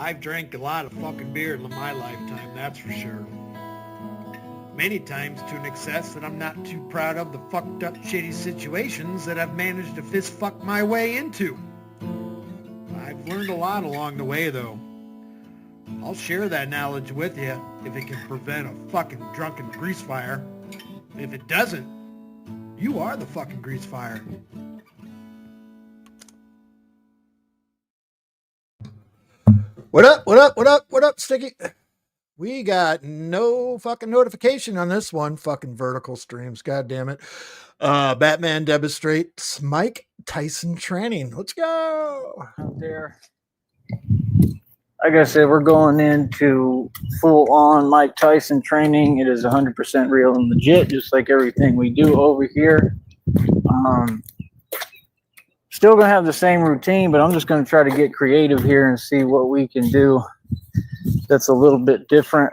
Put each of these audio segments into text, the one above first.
I've drank a lot of fucking beer in my lifetime, that's for sure. Many times to an excess that I'm not too proud of the fucked up shitty situations that I've managed to fist fuck my way into. I've learned a lot along the way though. I'll share that knowledge with you if it can prevent a fucking drunken grease fire. If it doesn't, you are the fucking grease fire. What up, what up, what up, what up, Sticky? We got no fucking notification on this one. Fucking vertical streams, god damn it. Batman demonstrates Mike Tyson training. Let's go. Out there. Like I said, we're going into full-on Mike Tyson training. It is 100% real and legit, just like everything we do over here. Still going to have the same routine, but I'm just going to try to get creative here and see what we can do that's a little bit different.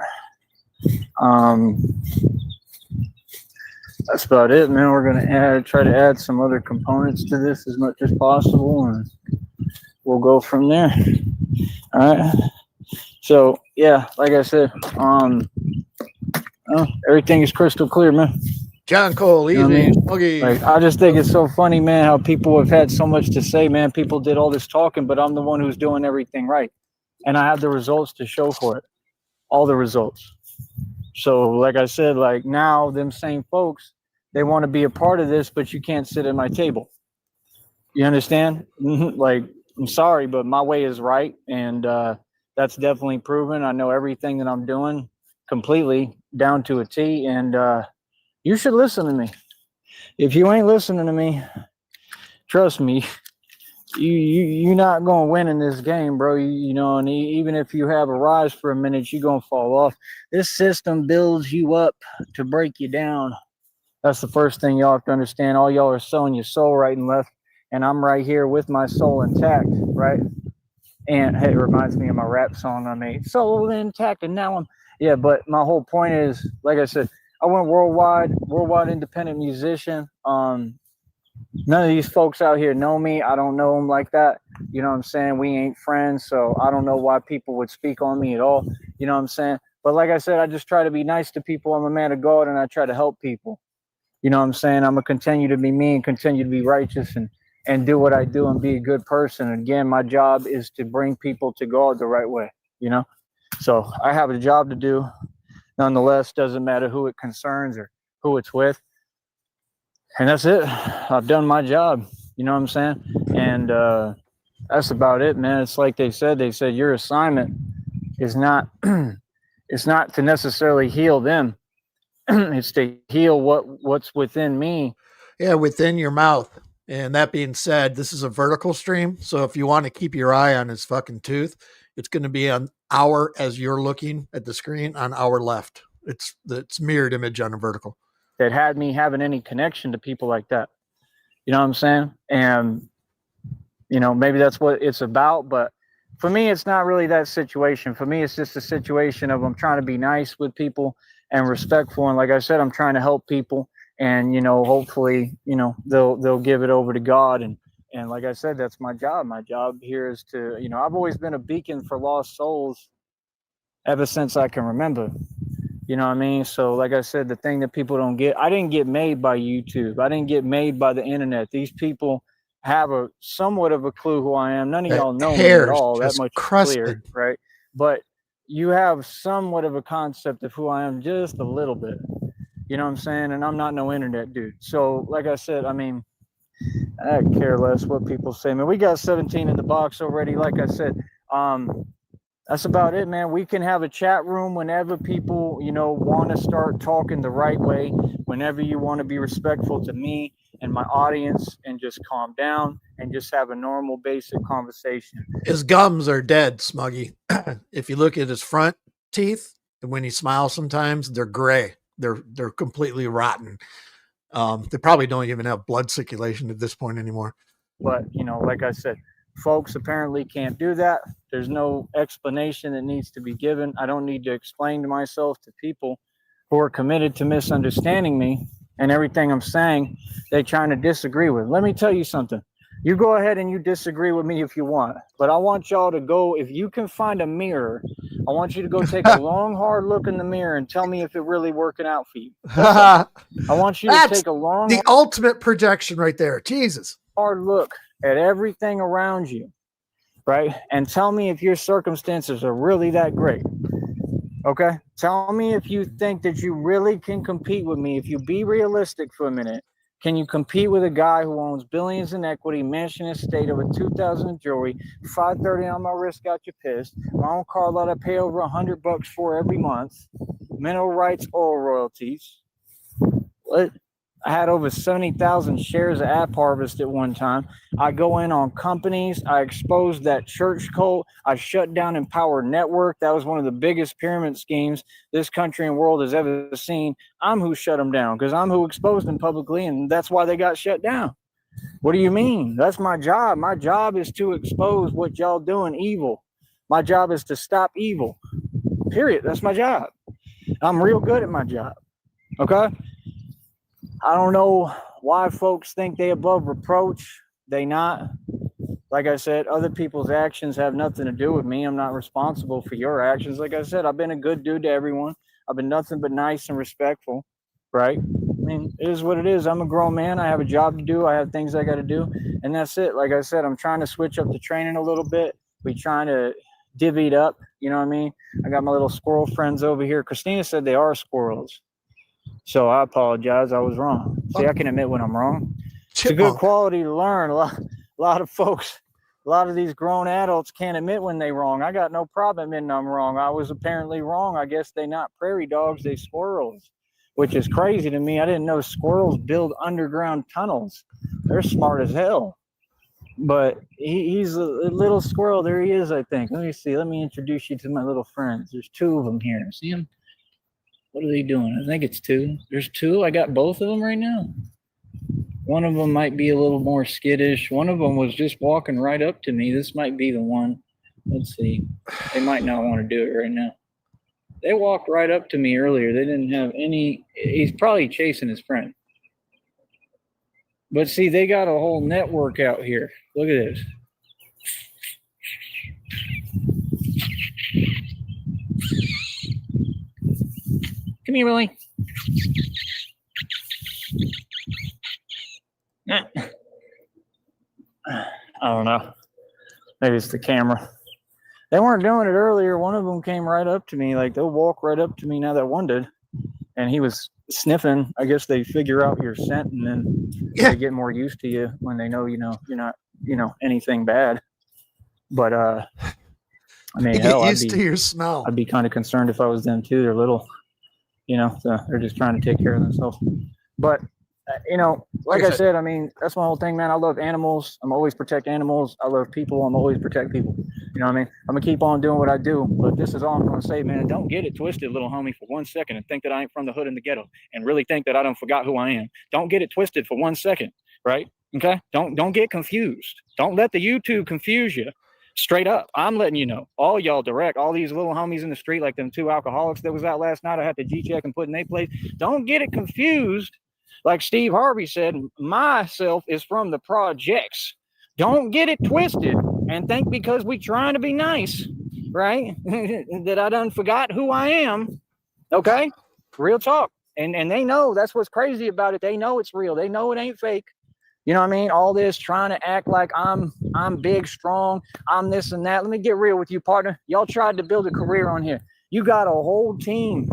That's about it, man. We're going to try to add some other components to this as much as possible, and we'll go from there. All right. So yeah, like I said, everything is crystal clear, man. John Cole, easy. You know what I mean? Okay. Like, I just think it's so funny, man, how people have had so much to say, man. People did all this talking, but I'm the one who's doing everything right. And I have the results to show for it. All the results. So like I said, like now them same folks, they want to be a part of this, but you can't sit at my table. You understand? Like, I'm sorry, but my way is right. And that's definitely proven. I know everything that I'm doing completely down to a T. And you should listen to me. If you ain't listening to me, trust me, you're not going to win in this game, bro. You know, and even if you have a rise for a minute, you're going to fall off. This system builds you up to break you down. That's the first thing y'all have to understand. All y'all are selling your soul right and left. And I'm right here with my soul intact, right? And hey, it reminds me of my rap song I made, soul intact. And now yeah, but my whole point is, like I said, I went worldwide independent musician. None of these folks out here know me. I don't know them like that. You know what I'm saying? We ain't friends, so I don't know why people would speak on me at all. You know what I'm saying? But like I said, I just try to be nice to people. I'm a man of God, and I try to help people. You know what I'm saying? I'm going to continue to be me and continue to be righteous and do what I do and be a good person. And again, my job is to bring people to God the right way, you know? So I have a job to do. Nonetheless, doesn't matter who it concerns or who it's with. And that's it. I've done my job. You know what I'm saying? And that's about it, man. It's like they said your assignment is not, it's not to necessarily heal them. It's to heal what's within me. Yeah, within your mouth. And that being said, this is a vertical stream. So if you want to keep your eye on his fucking tooth, it's going to be on our, as you're looking at the screen, on our left. It's mirrored image on a vertical. That had me having any connection to people like that. You know what I'm saying? And, you know, maybe that's what it's about. But for me, it's not really that situation. For me, it's just a situation of I'm trying to be nice with people and respectful. And like I said, I'm trying to help people. And, you know, hopefully, you know, they'll give it over to God. And like I said, that's my job. My job here is to, you know, I've always been a beacon for lost souls ever since I can remember. You know what I mean? So like I said, the thing that people don't get, I didn't get made by YouTube. I didn't get made by the internet. These people have a somewhat of a clue who I am. None of y'all know me at all. That much is clear, right? But you have somewhat of a concept of who I am, just a little bit. You know what I'm saying? And I'm not no internet dude. So like I said, I mean, I care less what people say, man. We got 17 in the box already. Like I said, that's about it, man. We can have a chat room whenever people, you know, want to start talking the right way, whenever you want to be respectful to me and my audience and just calm down and just have a normal, basic conversation. His gums are dead, Smuggy. If you look at his front teeth, and when he smiles sometimes, they're gray. They're completely rotten. They probably don't even have blood circulation at this point anymore. But, you know, like I said, folks apparently can't do that. There's no explanation that needs to be given. I don't need to explain to myself to people who are committed to misunderstanding me and everything I'm saying, they're trying to disagree with. Let me tell you something. You go ahead and you disagree with me if you want, but I want y'all to go, if you can find a mirror, I want you to go take a long, hard look in the mirror and tell me if it really working out for you. I want you to take a long, the ultimate projection right there. Jesus. Hard look at everything around you, right? And tell me if your circumstances are really that great. Okay? Tell me if you think that you really can compete with me. If you be realistic for a minute, can you compete with a guy who owns billions in equity, mansion estate over 2,000 jewelry, 530 on my wrist got you pissed, my own car lot I pay over $100 for every month, mineral rights, oil royalties. What? I had over 70,000 shares of App Harvest at one time. I go in on companies. I exposed that church cult. I shut down Empower Network. That was one of the biggest pyramid schemes this country and world has ever seen. I'm who shut them down because I'm who exposed them publicly, and that's why they got shut down. What do you mean? That's my job. My job is to expose what y'all doing evil. My job is to stop evil. Period. That's my job. I'm real good at my job. Okay? I don't know why folks think they above reproach. They not. Like I said, other people's actions have nothing to do with me. I'm not responsible for your actions. Like I said, I've been a good dude to everyone. I've been nothing but nice and respectful, right? I mean, it is what it is. I'm a grown man. I have a job to do. I have things I got to do. And that's it. Like I said, I'm trying to switch up the training a little bit. We trying to divvy it up. You know what I mean? I got my little squirrel friends over here. Christina said they are squirrels. So I apologize. I was wrong. See, I can admit when I'm wrong. It's a good quality to learn. A lot of folks, a lot of these grown adults can't admit when they're wrong. I got no problem admitting I'm wrong. I was apparently wrong. I guess they not prairie dogs, they squirrels, which is crazy to me. I didn't know squirrels build underground tunnels. They're smart as hell. But he's a little squirrel. There he is, I think. Let me see. Let me introduce you to my little friends. There's two of them here. See them? What are they doing? I think it's two. There's two. I got both of them right now. One of them might be a little more skittish. One of them was just walking right up to me. This might be the one. Let's see. They might not want to do it right now. They walked right up to me earlier. They didn't have any. He's probably chasing his friend. But see, they got a whole network out here. Look at this. Come here, Willie. I don't know. Maybe it's the camera. They weren't doing it earlier. One of them came right up to me. Like, they'll walk right up to me now. That one did. And he was sniffing. I guess they figure out your scent and then they get more used to you when they know, you're not, anything bad. But, I mean, hell, I'd be used to your smell. I'd be kind of concerned if I was them too. They're little. So they're just trying to take care of themselves. But, like I said, I mean, that's my whole thing, man. I love animals. I'm always protect animals. I love people. I'm always protect people. You know what I mean? I'm going to keep on doing what I do. But this is all I'm going to say, man. Don't get it twisted, little homie, for 1 second and think that I ain't from the hood and the ghetto and really think that I done forgot who I am. Don't get it twisted for 1 second, right? Okay? Don't get confused. Don't let the YouTube confuse you. Straight up, I'm letting you know, all y'all direct, all these little homies in the street, like them two alcoholics that was out last night, I had to G-check and put in their place. Don't get it confused. Like Steve Harvey said, myself is from the projects. Don't get it twisted and think because we trying to be nice, right, that I done forgot who I am. Okay? Real talk. And they know. That's what's crazy about it. They know it's real. They know it ain't fake. You know what I mean? All this trying to act like I'm big, strong, I'm this and that. Let me get real with you, partner. Y'all tried to build a career on here. You got a whole team.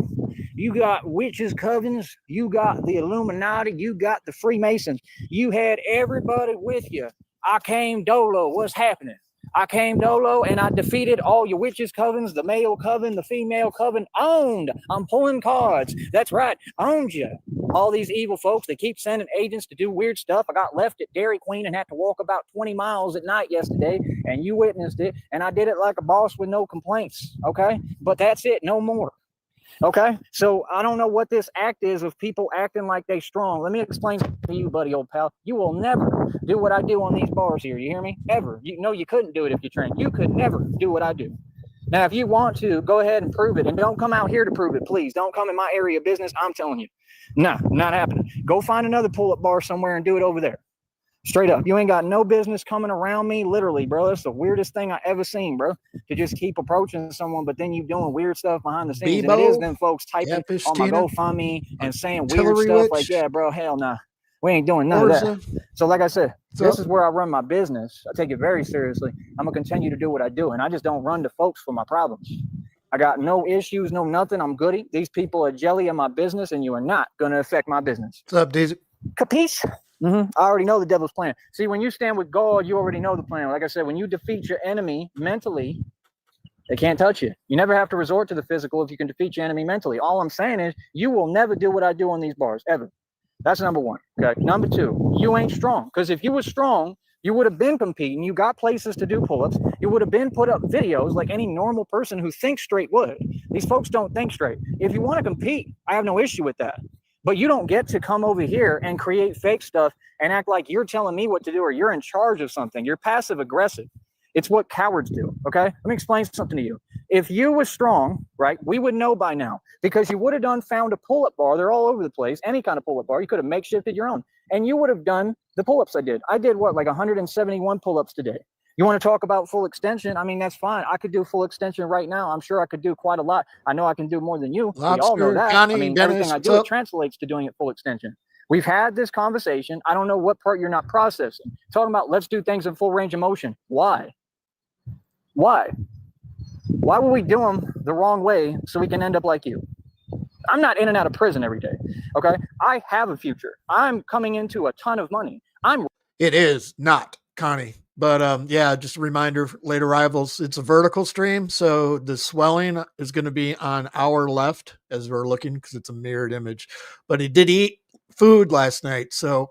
You got witches' covens. You got the Illuminati. You got the Freemasons. You had everybody with you. I came dolo. What's happening? I came dolo and I defeated all your witches' covens, the male coven, the female coven. Owned. I'm pulling cards. That's right. Owned you. All these evil folks, they keep sending agents to do weird stuff. I got left at Dairy Queen and had to walk about 20 miles at night yesterday, and you witnessed it, and I did it like a boss with no complaints, okay? But that's it, no more, okay? So I don't know what this act is of people acting like they strong. Let me explain to you, buddy, old pal. You will never do what I do on these bars here, you hear me? Ever. You know you couldn't do it if you trained. You could never do what I do. Now, if you want to, go ahead and prove it. And don't come out here to prove it, please. Don't come in my area of business. I'm telling you. No, not happening. Go find another pull-up bar somewhere and do it over there. Straight up. You ain't got no business coming around me. Literally, bro. That's the weirdest thing I ever seen, bro. To just keep approaching someone, but then you doing weird stuff behind the scenes. Bebo, and it is them folks typing Catfish on my Tina, GoFundMe and saying weird Artillery stuff Witch. like, yeah, bro, hell nah. We ain't doing none of that. Orza. So like I said, this So- is where I run my business. I take it very seriously. I'm going to continue to do what I do. And I just don't run to folks for my problems. I got no issues, no nothing. I'm goody. These people are jelly in my business, and you are not going to affect my business. What's up, Daisy? Capiche? I already know the devil's plan. See, when you stand with God, you already know the plan. Like I said, when you defeat your enemy mentally, they can't touch you. You never have to resort to the physical if you can defeat your enemy mentally. All I'm saying is you will never do what I do on these bars, ever. That's number one. Okay. Number two, you ain't strong. Because if you were strong, you would have been competing. You got places to do pull-ups. You would have been put up videos like any normal person who thinks straight would. These folks don't think straight. If you want to compete, I have no issue with that. But you don't get to come over here and create fake stuff and act like you're telling me what to do or you're in charge of something. You're passive aggressive. It's what cowards do, okay? Let me explain something to you. If you were strong, right, we would know by now because you would have found a pull-up bar. They're all over the place, any kind of pull-up bar. You could have makeshifted your own. And you would have done the pull-ups I did. I did what, like 171 pull-ups today. You want to talk about full extension? I mean, that's fine. I could do full extension right now. I'm sure I could do quite a lot. I know I can do more than you. Lobster, we all know that. Connie, I mean, Dennis, everything I do, it translates to doing it full extension. We've had this conversation. I don't know what part you're not processing. Talking about let's do things in full range of motion. Why? Why? Why would we do them the wrong way so we can end up like you? I'm not in and out of prison every day, okay? I have a future. I'm coming into a ton of money. It is not, Connie. But yeah, just a reminder, late arrivals, it's a vertical stream. So the swelling is going to be on our left as we're looking because it's a mirrored image. But he did eat food last night. So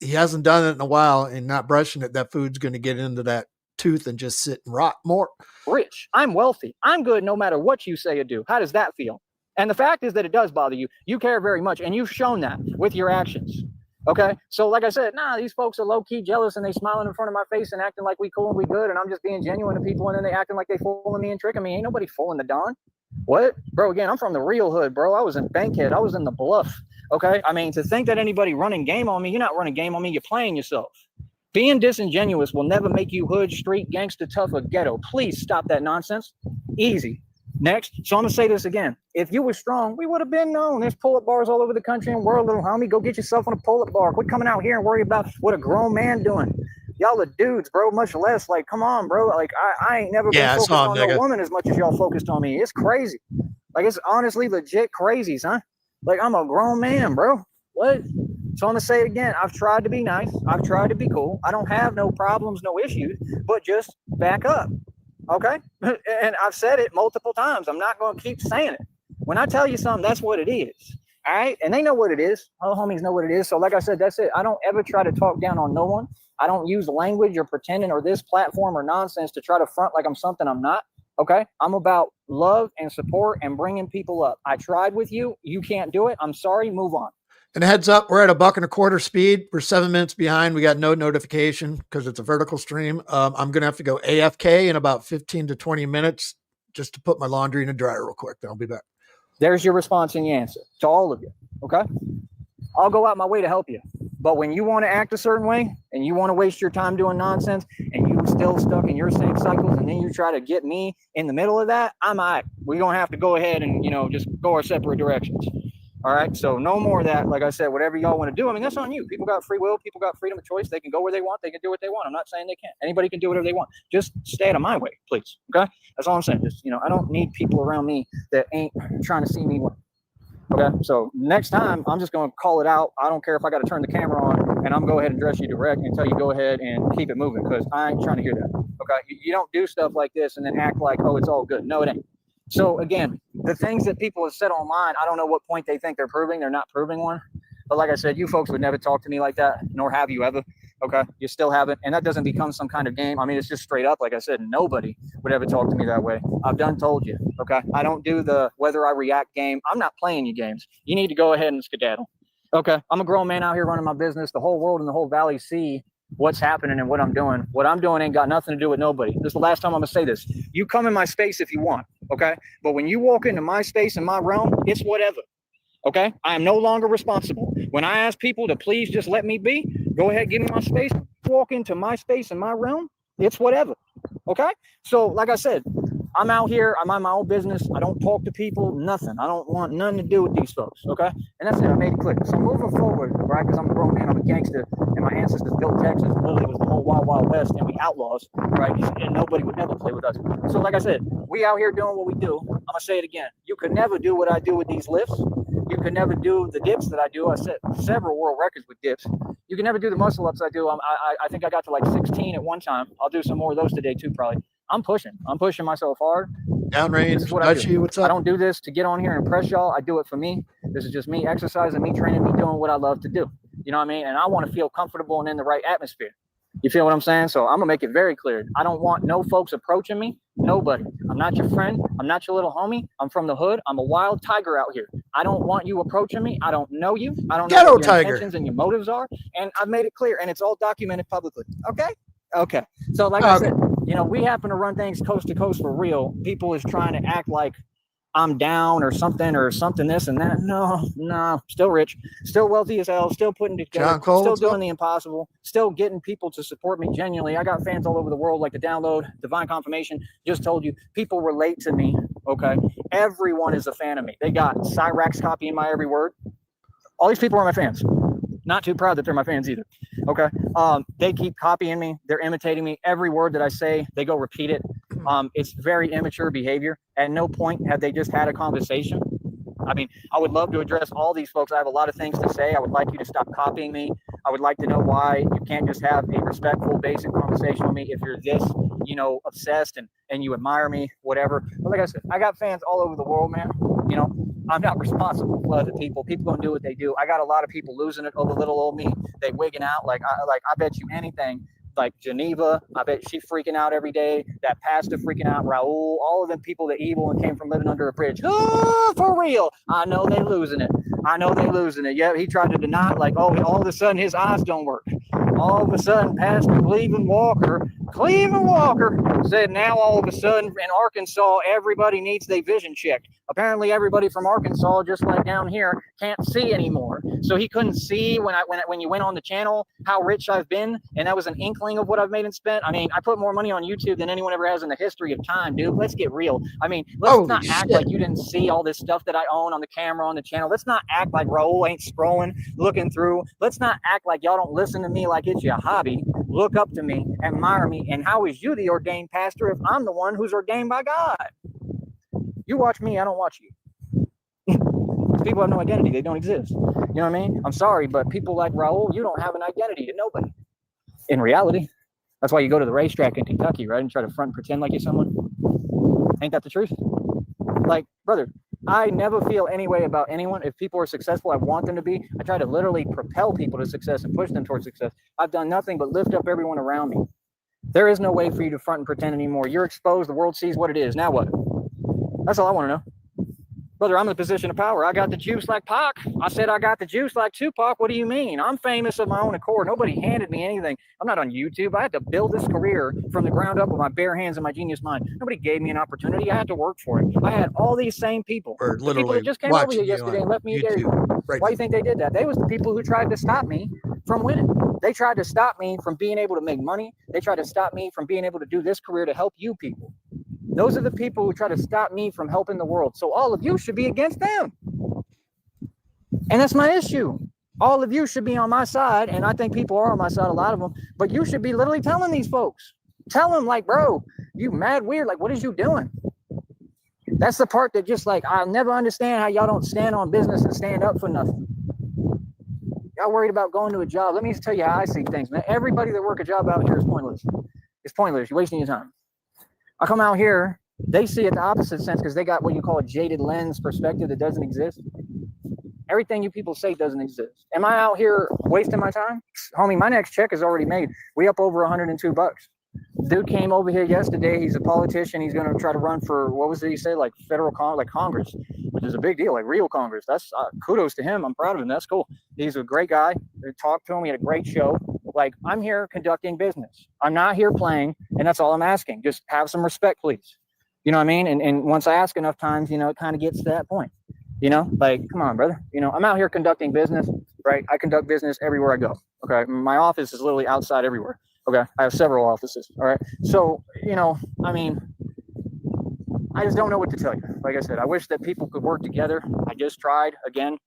he hasn't done it in a while and not brushing it. That food's going to get into that tooth and just sit and rot more. Rich. I'm wealthy. I'm good no matter what you say or do. How does that feel? And the fact is that it does bother you. You care very much, and you've shown that with your actions. Okay? So like I said, these folks are low-key jealous, and they smiling in front of my face and acting like we cool and we good, and I'm just being genuine to people, and then they acting like they fooling me and tricking me. Ain't nobody fooling the Don. What? Bro, again, I'm from the real hood, bro. I was in Bankhead. I was in the Bluff. Okay? I mean, to think that anybody running game on me, you're not running game on me. You're playing yourself. Being disingenuous will never make you hood, street, gangster, tough, or ghetto. Please stop that nonsense. Easy. Next. So I'm going to say this again. If you were strong, we would have been known. There's pull-up bars all over the country and world, little homie. Go get yourself on a pull-up bar. Quit coming out here and worry about what a grown man doing. Y'all are dudes, bro, much less. Like, come on, bro. Like, I ain't never been focused on no woman as much as y'all focused on me. It's crazy. Like, it's honestly legit crazy, son. Like, I'm a grown man, bro. What? So I'm going to say it again. I've tried to be nice. I've tried to be cool. I don't have no problems, no issues, but just back up. Okay? And I've said it multiple times. I'm not going to keep saying it. When I tell you something, that's what it is. All right? And they know what it is. All the homies know what it is. So like I said, that's it. I don't ever try to talk down on no one. I don't use language or pretending or this platform or nonsense to try to front like I'm something I'm not. Okay? I'm about love and support and bringing people up. I tried with you. You can't do it. I'm sorry. Move on. And heads up, we're at $1.25 speed. We're 7 minutes behind. We got no notification because it's a vertical stream. I'm going to have to go AFK in about 15 to 20 minutes just to put my laundry in a dryer real quick. Then I'll be back. There's your response and your answer to all of you. Okay? I'll go out my way to help you. But when you want to act a certain way and you want to waste your time doing nonsense and you still stuck in your same cycles and then you try to get me in the middle of that, I'm all right. We're going to have to go ahead and, just go our separate directions. All right. So no more of that. Like I said, whatever y'all want to do. I mean, that's on you. People got free will. People got freedom of choice. They can go where they want. They can do what they want. I'm not saying they can't. Anybody can do whatever they want. Just stay out of my way, please. Okay. That's all I'm saying. Just, I don't need people around me that ain't trying to see me win. Okay. So next time I'm just going to call it out. I don't care if I got to turn the camera on and I'm going to go ahead and address you direct and tell you go ahead and keep it moving because I ain't trying to hear that. Okay. You don't do stuff like this and then act like, oh, it's all good. No, it ain't. So again, the things that people have said online, I don't know what point they think they're proving. They're not proving one. But like I said, you folks would never talk to me like that, nor have you ever. Okay. You still haven't. And that doesn't become some kind of game. I mean, it's just straight up. Like I said, nobody would ever talk to me that way. I've done told you. Okay. I don't do the whether I react game. I'm not playing you games. You need to go ahead and skedaddle. Okay. I'm a grown man out here running my business. The whole world and the whole valley see what's happening and what I'm doing. What I'm doing ain't got nothing to do with nobody. This is the last time I'm going to say this. You come in my space if you want. Okay. But when you walk into my space and my realm, it's whatever. Okay. I am no longer responsible. When I ask people to please just let me be, Go ahead, give me my space. Walk into my space and my realm. It's whatever. Okay? So, like I said, I'm out here. I'm on my own business. I don't talk to people, nothing. I don't want nothing to do with these folks, okay? And that's it. I made it clear. So moving forward, right, because I'm a grown man, I'm a gangster, and my ancestors built Texas. Literally was the whole Wild Wild West, and we outlaws, right? And nobody would never play with us. So like I said, we out here doing what we do. I'm going to say it again. You could never do what I do with these lifts. You could never do the dips that I do. I set several world records with dips. You can never do the muscle ups I do. I think I got to like 16 at one time. I'll do some more of those today too, probably. I'm pushing myself hard. Downrange, What I do. what's up? I don't do this to get on here and impress y'all. I do it for me. This is just me exercising, me training, me doing what I love to do. You know what I mean? And I want to feel comfortable and in the right atmosphere. You feel what I'm saying? So I'm going to make it very clear. I don't want no folks approaching me. Nobody. I'm not your friend. I'm not your little homie. I'm from the hood. I'm a wild tiger out here. I don't want you approaching me. I don't know you. I don't know what your intentions and your motives are. And I've made it clear, and it's all documented publicly. Okay. So like I said, you know, we happen to run things coast to coast for real. People is trying to act like I'm down or something this and that. No, still rich, still wealthy as hell, still putting it together, still doing the impossible, still getting people to support me genuinely. I got fans all over the world, like the download, Divine Confirmation, just told you, people relate to me, okay? Everyone is a fan of me. They got Cyrax copying my every word. All these people are my fans. Not too proud that they're my fans either. Okay. They keep copying me. They're imitating me. Every word that I say, they go repeat it. It's very immature behavior. At no point have they just had a conversation. I mean, I would love to address all these folks. I have a lot of things to say. I would like you to stop copying me. I would like to know why you can't just have a respectful, basic conversation with me if you're this, you know, obsessed and you admire me, whatever. But like I said, I got fans all over the world, man. You know, I'm not responsible for other people. People gonna do what they do. I got a lot of people losing it over little old me. They wigging out. I bet you anything. Like Geneva, I bet she freaking out every day. That pastor freaking out. Raul, all of them people that evil and came from living under a bridge. Oh, for real. I know they losing it. Yeah, he tried to deny it, like, oh, all of a sudden his eyes don't work. All of a sudden, Pastor Cleveland Walker said now all of a sudden in Arkansas, everybody needs their vision checked. Apparently everybody from Arkansas, just like down here, can't see anymore. So he couldn't see when you went on the channel how rich I've been, and that was an inkling of what I've made and spent. I mean, I put more money on YouTube than anyone ever has in the history of time, dude. Let's get real. I mean, let's not act like you didn't see all this stuff that I own on the camera, on the channel. Let's not act like Raul ain't scrolling, looking through. Let's not act like y'all don't listen to me like it's your hobby. Look up to me, admire me, and how is you the ordained pastor if I'm the one who's ordained by God? You watch me, I don't watch you. People have no identity. They don't exist. You know what I mean? I'm sorry, but people like Raul, you don't have an identity to nobody. In reality. That's why you go to the racetrack in Kentucky, right? And try to front and pretend like you're someone. Ain't that the truth? Like, brother, I never feel any way about anyone. If people are successful, I want them to be. I try to literally propel people to success and push them towards success. I've done nothing but lift up everyone around me. There is no way for you to front and pretend anymore. You're exposed. The world sees what it is. Now what? That's all I want to know. Brother, I'm in a position of power. I got the juice like Pac. I said I got the juice like Tupac. What do you mean? I'm famous of my own accord. Nobody handed me anything. I'm not on YouTube. I had to build this career from the ground up with my bare hands and my genius mind. Nobody gave me an opportunity. I had to work for it. I had all these same people. Or the people that just came over here yesterday and left me here. Right. Why do you think they did that? They was the people who tried to stop me from winning. They tried to stop me from being able to make money. They tried to stop me from being able to do this career to help you people. Those are the people who try to stop me from helping the world. So all of you should be against them. And that's my issue. All of you should be on my side. And I think people are on my side, a lot of them. But you should be literally telling these folks. Tell them, like, bro, you mad weird. Like, what is you doing? That's the part that just, like, I'll never understand how y'all don't stand on business and stand up for nothing. Y'all worried about going to a job. Let me just tell you how I see things, man. Everybody that work a job out here is pointless. It's pointless. You're wasting your time. I come out here, they see it the opposite sense because they got what you call a jaded lens perspective that doesn't exist. Everything you people say doesn't exist. Am I out here wasting my time? Homie, my next check is already made. We up over $102. Dude came over here yesterday. He's a politician. He's going to try to run for, what was it he say? Like federal, like Congress, which is a big deal, like real Congress. That's kudos to him. I'm proud of him. That's cool. He's a great guy. We talked to him. We had a great show. Like, I'm here conducting business. I'm not here playing, and that's all I'm asking. Just have some respect, please. You know what I mean? And once I ask enough times, you know, it kind of gets to that point. You know, like, come on, brother. You know, I'm out here conducting business, right? I conduct business everywhere I go. Okay. My office is literally outside everywhere. Okay. I have several offices. All right. So, you know, I mean, I just don't know what to tell you. Like I said, I wish that people could work together. I just tried again.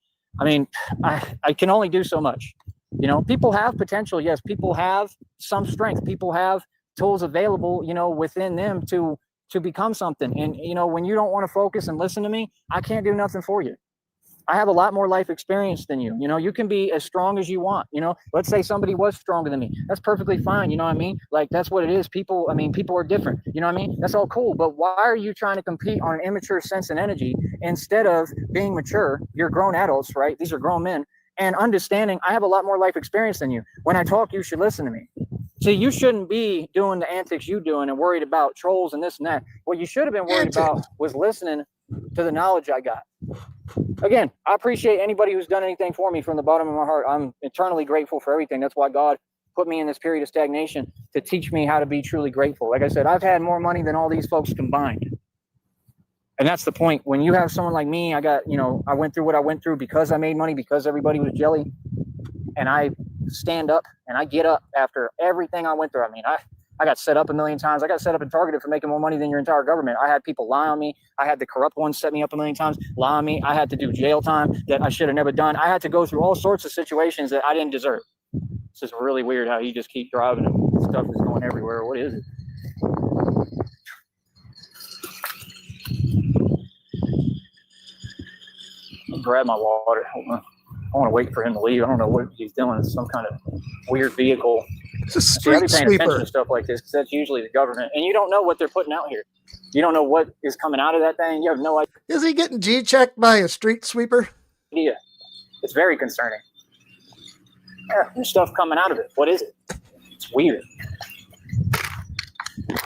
I mean, I can only do so much. You know, people have potential. Yes, people have some strength. People have tools available, you know, within them to become something. And, you know, when you don't want to focus and listen to me, I can't do nothing for you. I have a lot more life experience than you. You know, you can be as strong as you want. You know, let's say somebody was stronger than me. That's perfectly fine. You know what I mean? Like, that's what it is. People, I mean, people are different. You know what I mean? That's all cool. But why are you trying to compete on an immature sense and energy instead of being mature? You're grown adults, right? These are grown men. And understanding I have a lot more life experience than you. When I talk, you should listen to me. See, you shouldn't be doing the antics you doing and worried about trolls and this and that. What you should have been worried about was listening to the knowledge I got. Again, I appreciate anybody who's done anything for me from the bottom of my heart. I'm eternally grateful for everything. That's why God put me in this period of stagnation to teach me how to be truly grateful. Like I said, I've had more money than all these folks combined. And that's the point. When you have someone like me, I got, you know, I went through what I went through because I made money, because everybody was jelly. And I stand up and I get up after everything I went through. I mean, I got set up a million times. I got set up and targeted for making more money than your entire government. I had people lie on me. I had the corrupt ones set me up a million times, lie on me. I had to do jail time that I should have never done. I had to go through all sorts of situations that I didn't deserve. It's just really weird how you just keep driving and stuff is going everywhere. What is it? I'll grab my water. I want to wait for him to leave. I don't know what he's doing. It's some kind of weird vehicle. It's a See, I'll be street paying attention sweeper. to stuff like this because that's usually the government. And you don't know what they're putting out here. You don't know what is coming out of that thing. You have no Is he getting G-checked by a street sweeper? idea. It's very concerning. Yeah, there's stuff coming out of it. What is it? It's weird.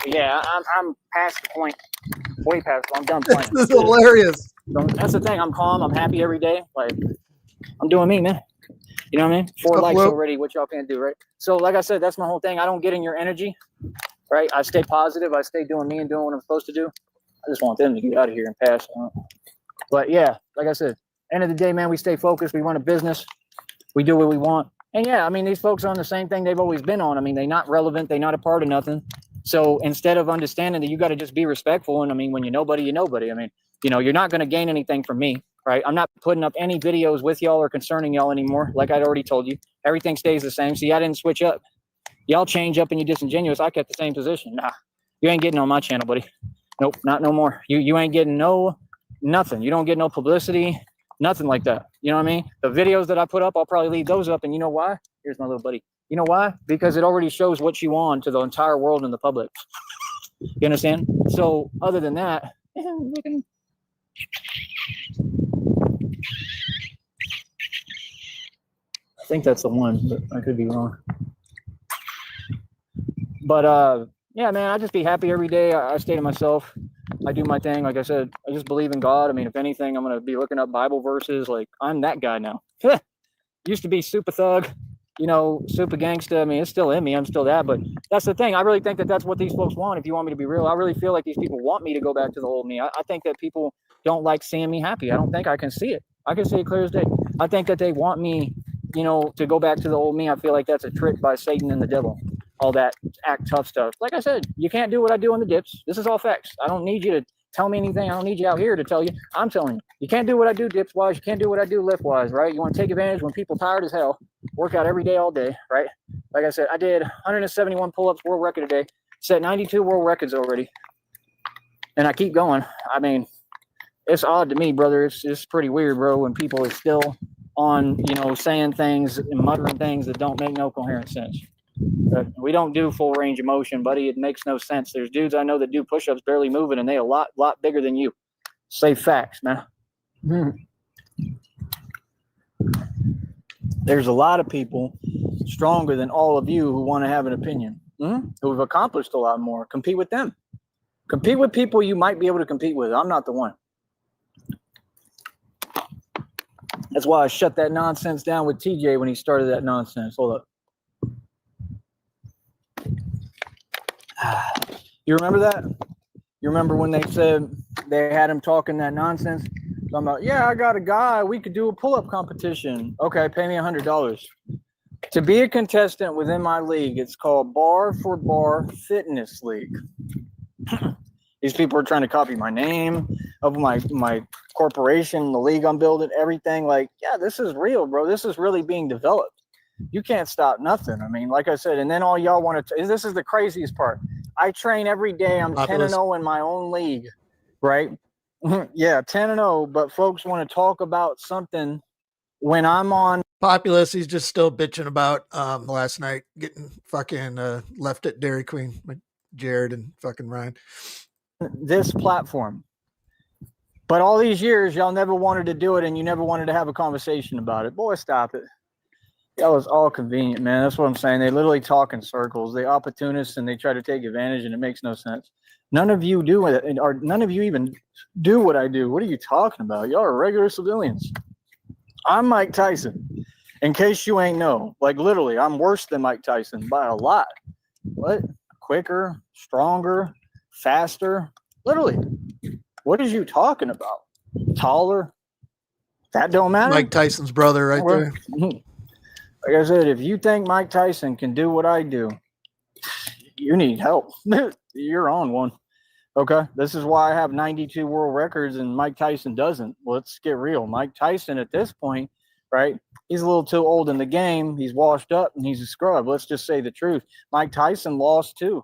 Yeah, I'm past the point. Way past. I'm done playing. This is hilarious. So that's the thing. I'm calm. I'm happy every day. Like, I'm doing me, man. You know what I mean? 4 likes already. What y'all can't do, right? So, like I said, that's my whole thing. I don't get in your energy, right? I stay positive. I stay doing me and doing what I'm supposed to do. I just want them to get out of here and pass. But yeah, like I said, end of the day, man, we stay focused. We run a business. We do what we want. And yeah, I mean, these folks are on the same thing they've always been on. I mean, they're not relevant. They're not a part of nothing. So instead of understanding that you got to just be respectful. And I mean, when you're nobody, you're nobody. I mean, you know, you're not going to gain anything from me, right? I'm not putting up any videos with y'all or concerning y'all anymore. Like I'd already told you, everything stays the same. See, I didn't switch up. Y'all change up and you're disingenuous. I kept the same position. Nah, you ain't getting on my channel, buddy. Nope, not no more. You ain't getting nothing. You don't get no publicity, nothing like that. You know what I mean? The videos that I put up, I'll probably leave those up. And you know why? Here's my little buddy. You know why? Because it already shows what you on to the entire world and the public. You understand? So other than that, I think that's the one, but I could be wrong. But yeah, man, I just be happy every day. I stay to myself. I do my thing. Like I said, I just believe in God. I mean, if anything, I'm going to be looking up Bible verses. Like, I'm that guy now. Used to be super thug, you know, super gangsta. I mean, it's still in me. I'm still that. But that's the thing. I really think that that's what these folks want. If you want me to be real, I really feel like these people want me to go back to the old me. I think that people don't like seeing me happy. I don't think I can see it. I can see it clear as day. I think that they want me, you know, to go back to the old me. I feel like that's a trick by Satan and the devil. All that act tough stuff. Like I said, you can't do what I do in the dips. This is all facts. I don't need you to tell me anything. I don't need you out here to tell you. I'm telling you. You can't do what I do dips wise. You can't do what I do lift wise, right? You want to take advantage when people tired as hell, work out every day, all day, right? Like I said, I did 171 pull-ups, world record today, set 92 world records already. And I keep going. I mean, it's odd to me, brother. It's pretty weird, bro, when people are still on, you know, saying things and muttering things that don't make no coherent sense. But we don't do full range of motion, buddy. It makes no sense. There's dudes I know that do push-ups barely moving, and they a lot bigger than you. Say facts, man. There's a lot of people stronger than all of you who want to have an opinion, who have accomplished a lot more. Compete with them. Compete with people you might be able to compete with. I'm not the one. That's why I shut that nonsense down with TJ when he started that nonsense. Hold up. You remember that? You remember when they said they had him talking that nonsense? I'm like, yeah, I got a guy. We could do a pull-up competition. Okay, pay me $100. To be a contestant within my league, it's called Bar for Bar Fitness League. These people are trying to copy my name of my corporation, the league I'm building, everything. Like, yeah, this is real, bro. This is really being developed. You can't stop nothing. I mean, like I said, and then all y'all want to, this is the craziest part. I train every day. I'm 10-0 in my own league, right? Yeah, 10-0, but folks want to talk about something when I'm on. Populous, he's just still bitching about last night getting fucking left at Dairy Queen with Jared and fucking Ryan. This platform. But all these years, y'all never wanted to do it, and you never wanted to have a conversation about it. Boy, stop it. That was all convenient, man. That's what I'm saying. They literally talk in circles. They opportunists, and they try to take advantage, and it makes no sense. None of you do it, or none of you even do what I do. What are you talking about? Y'all are regular civilians. I'm Mike Tyson. In case you ain't know, like literally, I'm worse than Mike Tyson by a lot. What? Quicker, stronger, faster. Literally. What is you talking about? Taller? That don't matter. Mike Tyson's brother right there. Like I said, if you think Mike Tyson can do what I do, you need help. You're on one. Okay? This is why I have 92 world records and Mike Tyson doesn't. Let's get real. Mike Tyson at this point, right? He's a little too old in the game. He's washed up and he's a scrub. Let's just say the truth. Mike Tyson lost too.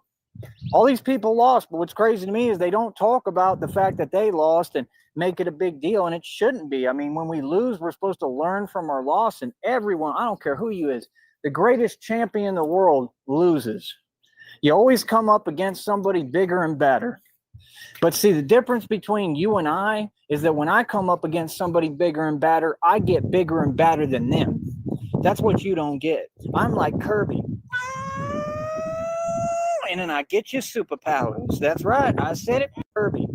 All these people lost, but what's crazy to me is they don't talk about the fact that they lost and make it a big deal, and it shouldn't be. I mean, when we lose, we're supposed to learn from our loss, and everyone, I don't care who you is, the greatest champion in the world loses. You always come up against somebody bigger and better. But see, the difference between you and I is that when I come up against somebody bigger and badder, I get bigger and badder than them. That's what you don't get. I'm like Kirby. And then I get you superpowers. That's right. I said it, Kirby.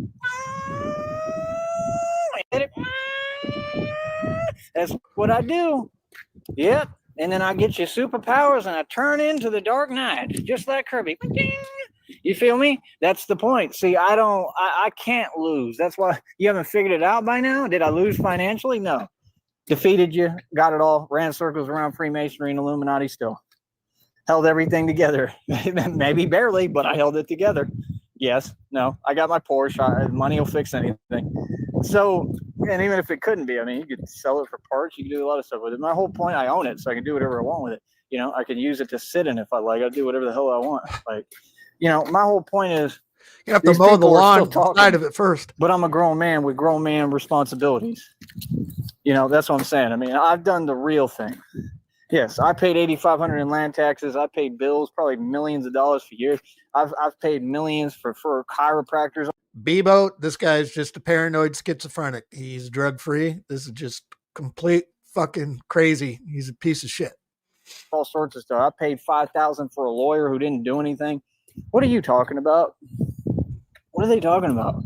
That's what I do. Yep. And then I get you superpowers and I turn into the Dark Knight, just like Kirby. You feel me? That's the point. See, I can't lose. That's why you haven't figured it out by now. Did I lose financially? No. Defeated you, got it all, ran circles around Freemasonry and Illuminati still. Held everything together. Maybe barely, but I held it together. Yes, no, I got my Porsche. Money will fix anything. So, and even if it couldn't be, I mean, you could sell it for parts. You can do a lot of stuff with it. My whole point, I own it, so I can do whatever I want with it. You know, I can use it to sit in if I like. I do whatever the hell I want. Like, you know, my whole point is you have to mow the lawn side of it first. But I'm a grown man with grown man responsibilities. You know, that's what I'm saying. I mean, I've done the real thing. Yes, I paid $8,500 in land taxes. I paid bills, probably millions of dollars for years. I've paid millions for chiropractors. Bebo, this guy's just a paranoid schizophrenic. He's drug free. This is just complete fucking crazy. He's a piece of shit. All sorts of stuff. I paid $5,000 for a lawyer who didn't do anything. What are you talking about? What are they talking about?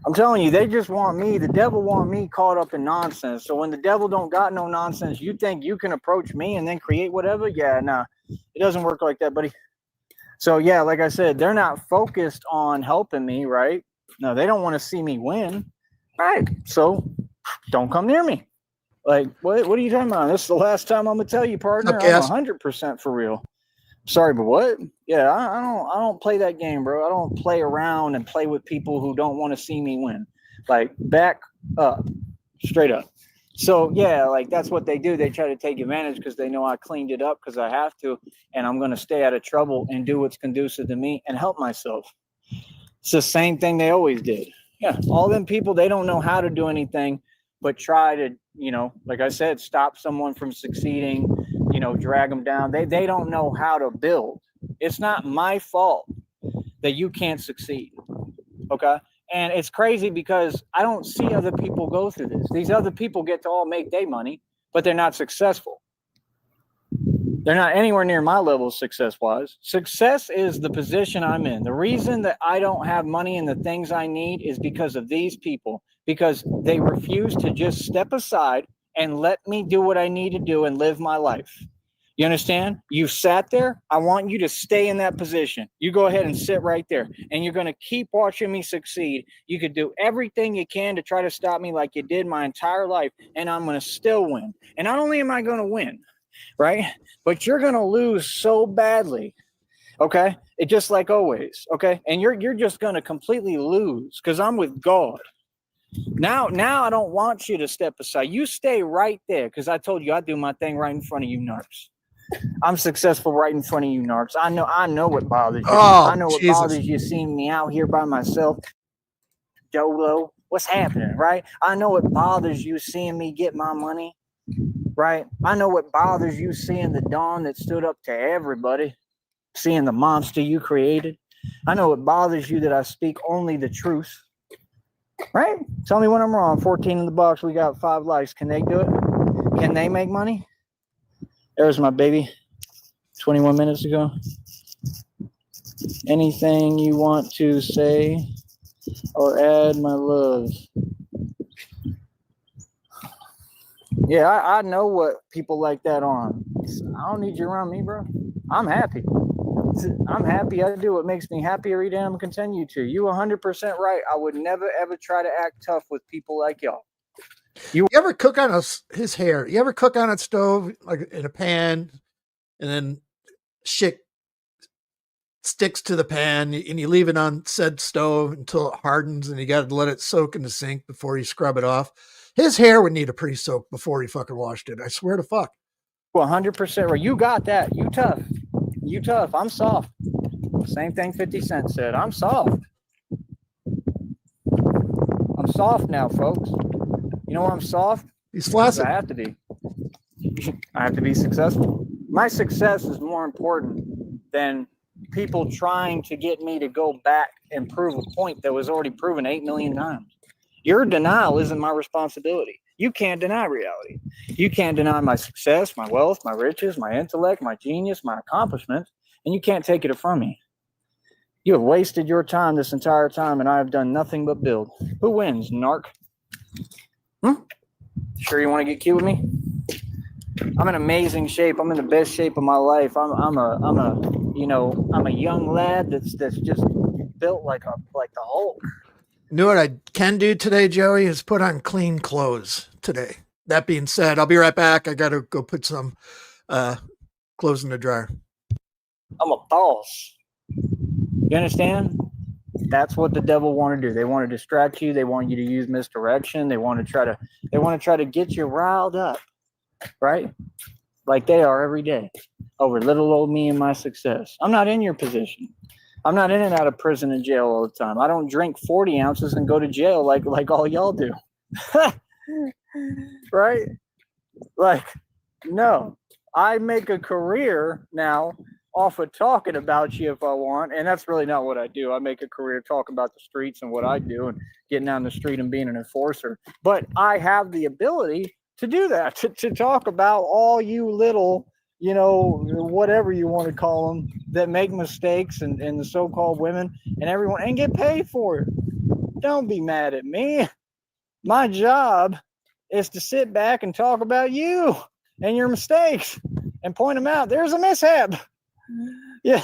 I'm telling you, they just want me, the devil want me caught up in nonsense. So when the devil don't got no nonsense, you think you can approach me and then create whatever? Yeah, nah, it doesn't work like that, buddy. So yeah, like I said, they're not focused on helping me, right? No, they don't want to see me win. Right. So don't come near me. Like, what are you talking about? This is the last time I'm going to tell you, partner. Okay, I'm 100% for real. Sorry, but what? Yeah, I don't play that game, bro. I don't play around and play with people who don't want to see me win. Like, back up, straight up. So yeah, like that's what they do. They try to take advantage because they know I cleaned it up because I have to, and I'm going to stay out of trouble and do what's conducive to me and help myself. It's the same thing they always did. Yeah, all them people, they don't know how to do anything but try to, you know, like I said, stop someone from succeeding. You know, drag them down. They don't know how to build. It's not my fault that you can't succeed. Okay. And it's crazy because I don't see other people go through this. These other people get to all make their money, but they're not successful. They're not anywhere near my level success-wise. Success is the position I'm in. The reason that I don't have money and the things I need is because of these people, because they refuse to just step aside and let me do what I need to do and live my life. You understand? You sat there. I want you to stay in that position. You go ahead and sit right there. And you're going to keep watching me succeed. You could do everything you can to try to stop me like you did my entire life. And I'm going to still win. And not only am I going to win, right? But you're going to lose so badly. Okay? It just like always. Okay? And you're just going to completely lose because I'm with God. Now I don't want you to step aside. You stay right there because I told you I do my thing right in front of you, narcs. I'm successful right in front of you, narcs. I know what bothers you. Oh, I know what Jesus. bothers you seeing me out here by myself. Jolo, what's happening, right? I know what bothers you seeing me get my money, right? I know what bothers you seeing the Dawn that stood up to everybody, seeing the monster you created. I know it bothers you that I speak only the truth, right? Tell me when I'm wrong. 14 in the box. We got 5 likes. Can they do it? Can they make money? There's my baby. 21 minutes ago. Anything you want to say or add, my love? Yeah, I know what people like that on. I don't need you around me, bro. I'm happy. I'm happy. I do what makes me happy every day. I'm gonna continue to. You 100% right. I would never ever try to act tough with people like y'all. You ever cook on his hair? You ever cook on a stove, like in a pan, and then shit sticks to the pan, and you leave it on said stove until it hardens, and you got to let it soak in the sink before you scrub it off? His hair would need a pre-soak before he fucking washed it. I swear to fuck. 100% right. You got that. You tough. You tough. I'm soft. Same thing 50 Cent said. I'm soft. I'm soft now, folks. You know why I'm soft? He's flaccid. I have to be. I have to be successful. My success is more important than people trying to get me to go back and prove a point that was already proven 8 million times. Your denial isn't my responsibility. You can't deny reality. You can't deny my success, my wealth, my riches, my intellect, my genius, my accomplishments, and you can't take it from me. You have wasted your time this entire time, and I have done nothing but build. Who wins, narc? Sure you want to get cute with me? I'm in amazing shape. I'm in the best shape of my life. I'm a young lad that's just built like the Hulk. You know what I can do today, Joey, is put on clean clothes today. That being said, I'll be right back. I got to go put some clothes in the dryer. I'm a boss. You understand? That's what the devil want to do. They want to distract you. They want you to use misdirection. They want to try to get you riled up, right? Like they are every day over little old me and my success. I'm not in your position. I'm not in and out of prison and jail all the time. I don't drink 40 ounces and go to jail like all y'all do. Right? Like, no. I make a career now off of talking about you if I want, and that's really not what I do. I make a career talking about the streets and what I do and getting down the street and being an enforcer. But I have the ability to do that, to talk about all you little, whatever you want to call them, that make mistakes and the so-called women and everyone, and get paid for it. Don't be mad at me. My job is to sit back and talk about you and your mistakes and point them out. There's a mishap. Yeah.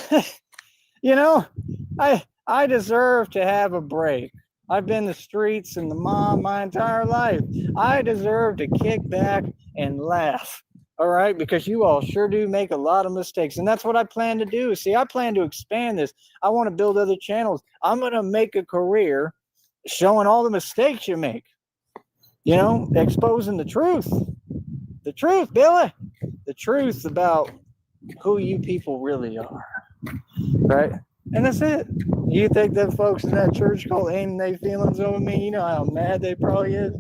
I deserve to have a break. I've been the streets and the mob my entire life. I deserve to kick back and laugh. All right, because you all sure do make a lot of mistakes. And that's what I plan to do. See, I plan to expand this. I want to build other channels. I'm going to make a career showing all the mistakes you make. Exposing the truth. The truth, Billy. The truth about who you people really are. Right? And that's it. You think that folks in that church called aiming their feelings over me? You know how mad they probably is?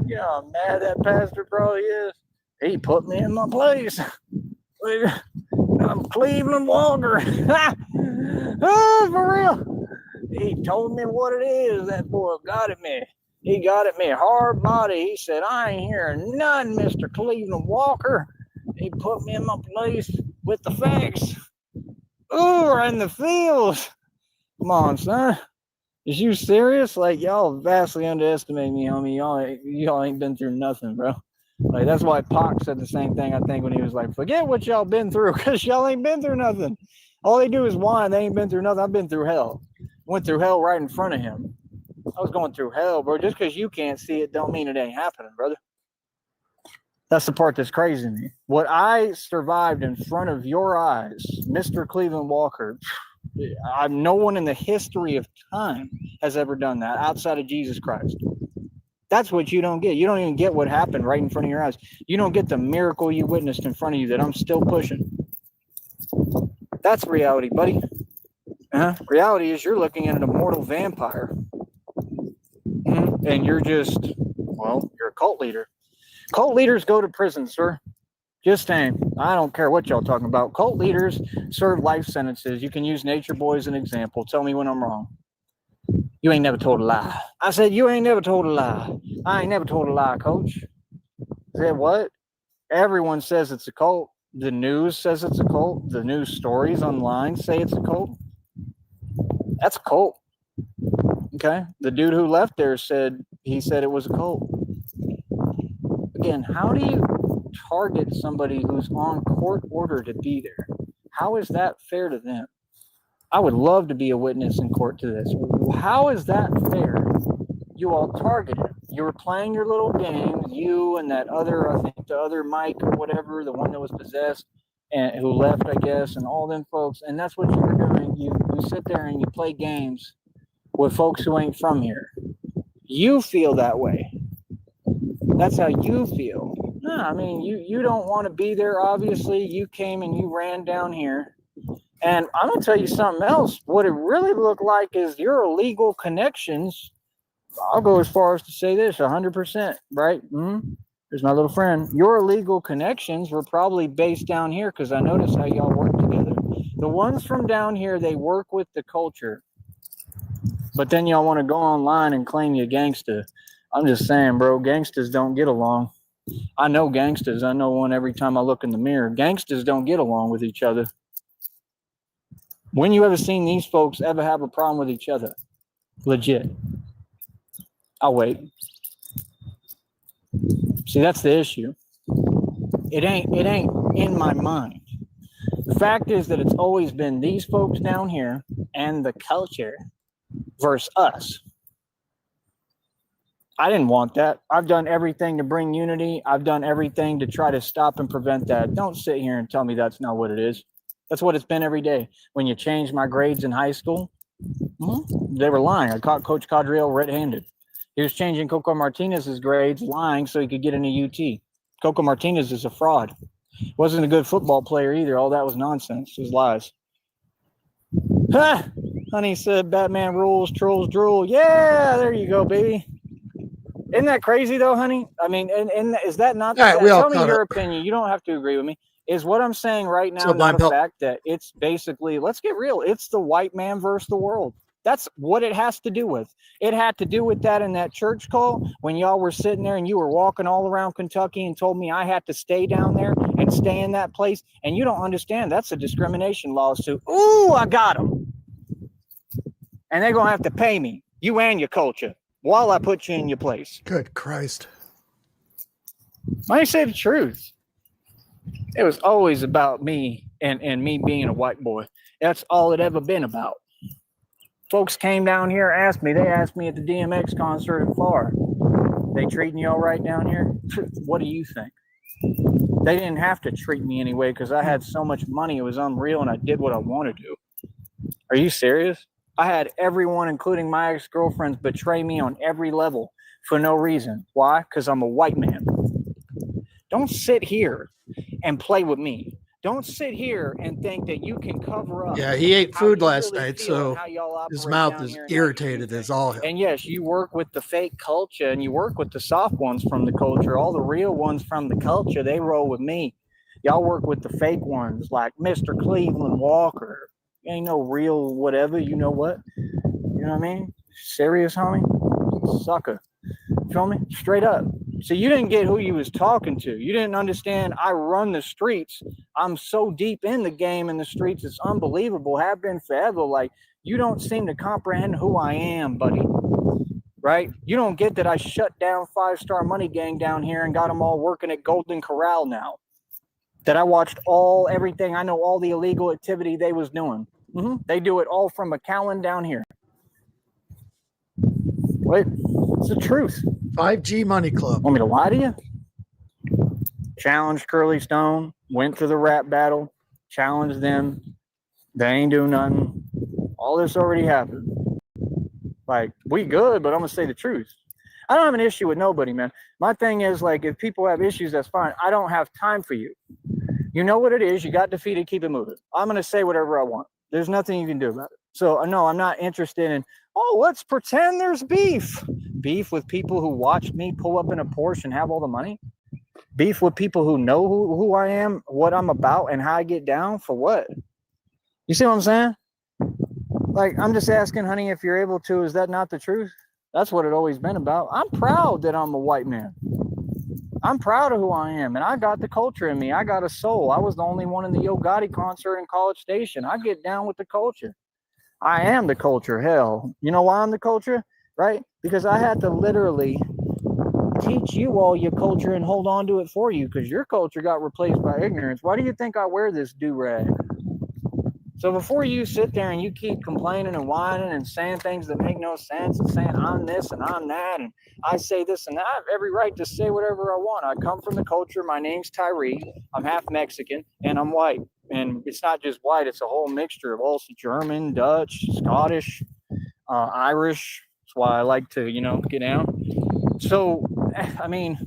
You know how mad that pastor probably is? He put me in my place. I'm Cleveland Walker. Oh, for real. He told me what it is. That boy got at me. He got at me hard body. He said, I ain't hearing none, Mr. Cleveland Walker. He put me in my place with the facts. Ooh, we're in the fields. Come on, son. Is you serious? Like, y'all vastly underestimate me, homie. Y'all ain't been through nothing, bro. Like, that's why Pac said the same thing, I think, when he was like, forget what y'all been through, because y'all ain't been through nothing. All they do is whine. They ain't been through nothing. I've been through hell. Went through hell right in front of him. I was going through hell, bro. Just because you can't see it don't mean it ain't happening, brother. That's the part that's crazy to me. What I survived in front of your eyes, Mr. Cleveland Walker, no one in the history of time has ever done that outside of Jesus Christ. That's what you don't get. You don't even get what happened right in front of your eyes. You don't get the miracle you witnessed in front of you that I'm still pushing. That's reality, buddy. Reality is you're looking at an immortal vampire. And you're just, well, you're a cult leader. Cult leaders go to prison, sir. Just saying. I don't care what y'all talking about. Cult leaders serve life sentences. You can use Nature Boy as an example. Tell me when I'm wrong. You ain't never told a lie. I said, you ain't never told a lie. I ain't never told a lie, coach. Said what? Everyone says it's a cult. The news says it's a cult. The news stories online say it's a cult. That's a cult. Okay? The dude who left there said it was a cult. Again, how do you target somebody who's on court order to be there? How is that fair to them? I would love to be a witness in court to this. How is that fair? You all targeted him. You were playing your little games, you and that other, I think the other Mike or whatever, the one that was possessed and who left, I guess, and all them folks. And that's what you were doing. You sit there and you play games with folks who ain't from here. You feel that way. That's how you feel. No, I mean, you don't want to be there, obviously. You came and you ran down here. And I'm going to tell you something else. What it really looked like is your illegal connections. I'll go as far as to say this, 100%, right? There's my little friend. Your illegal connections were probably based down here because I noticed how y'all work together. The ones from down here, they work with the culture. But then y'all want to go online and claim you gangsta. I'm just saying, bro, gangsters don't get along. I know gangsters. I know one every time I look in the mirror. Gangsters don't get along with each other. When you ever seen these folks ever have a problem with each other? Legit. I'll wait. See, that's the issue. It ain't in my mind. The fact is that it's always been these folks down here and the culture versus us. I didn't want that. I've done everything to bring unity. I've done everything to try to stop and prevent that. Don't sit here and tell me that's not what it is. That's what it's been every day. When you changed my grades in high school, they were lying. I caught Coach Cadriel red-handed. He was changing Coco Martinez's grades, lying so he could get into UT. Coco Martinez is a fraud. Wasn't a good football player either. All that was nonsense. It was lies. Ha! Honey said Batman rules, trolls drool. Yeah, there you go, baby. Isn't that crazy though, honey? I mean, and is that not All right, we all tell me caught your up. opinion. You don't have to agree with me. Is what I'm saying right now So, not a Blind fact that it's basically, let's get real, it's the white man versus the world. That's what it has to do with. It had to do with that in that church call when y'all were sitting there and you were walking all around Kentucky and told me I had to stay down there and stay in that place. And you don't understand. That's a discrimination lawsuit. Ooh, I got them. And they're going to have to pay me, you and your culture, while I put you in your place. Good Christ. I say the truth. It was always about me and me being a white boy. That's all it ever been about. Folks came down here, they asked me at the DMX concert in FAR, they treating you all right down here? What do you think? They didn't have to treat me anyway because I had so much money. It was unreal and I did what I wanted to. Are you serious? I had everyone, including my ex-girlfriends, betray me on every level for no reason. Why? Because I'm a white man. Don't sit here and play with me. Don't sit here and think that you can cover up. Yeah, he ate food last really night, so his mouth is irritated as all hell. And yes, you work with the fake culture and you work with the soft ones from the culture. All the real ones from the culture, they roll with me. Y'all work with the fake ones like Mr. Cleveland Walker. Ain't no real whatever, you know what? You know what I mean? Serious, homie? Sucker. Feel me? Straight up. So you didn't get who you was talking to. You didn't understand I run the streets. I'm so deep in the game in the streets. It's unbelievable. Have been forever. Like, you don't seem to comprehend who I am, buddy. right? You don't get that I shut down 5-Star Money Gang down here and got them all working at Golden Corral now. That I watched everything. I know all the illegal activity they was doing. They do it all from McAllen down here. What? It's the truth. 5G Money Club. Want me to lie to you? Challenged Curly Stone, went to the rap battle, challenged them. They ain't do nothing. All this already happened. Like, we good, but I'm going to say the truth. I don't have an issue with nobody, man. My thing is, like, if people have issues, that's fine. I don't have time for you. You know what it is. You got defeated. Keep it moving. I'm going to say whatever I want. There's nothing you can do about it. So, no, I'm not interested in, let's pretend there's beef. Beef with people who watched me pull up in a Porsche and have all the money? Beef with people who know who I am, what I'm about, and how I get down? For what? You see what I'm saying? Like, I'm just asking, honey, if you're able to. Is that not the truth? That's what it always been about. I'm proud that I'm a white man. I'm proud of who I am, and I got the culture in me. I got a soul. I was the only one in the Yo Gotti concert in College Station. I get down with the culture. I am the culture. Hell, you know why I'm the culture? Right? Because I had to literally teach you all your culture and hold on to it for you, because your culture got replaced by ignorance. Why do you think I wear this do-rag? So before you sit there and you keep complaining and whining and saying things that make no sense and saying I'm this and I'm that and I say this and that, I have every right to say whatever I want. I come from the culture. My name's Tyree. I'm half Mexican and I'm white. And it's not just white. It's a whole mixture of also German, Dutch, Scottish, Irish. That's why I like to, get down. So, I mean,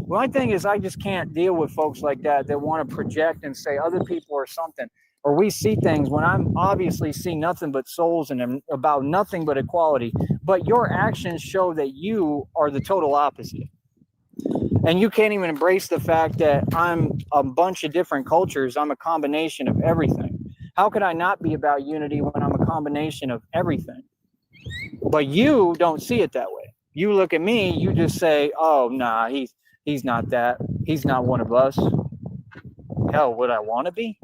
my thing is I just can't deal with folks like that want to project and say other people are something. Or we see things when I'm obviously see nothing but souls and about nothing but equality. But your actions show that you are the total opposite. And you can't even embrace the fact that I'm a bunch of different cultures. I'm a combination of everything. How could I not be about unity when I'm a combination of everything? But you don't see it that way. You look at me, you just say, oh, nah, he's not that. He's not one of us. Hell, would I want to be?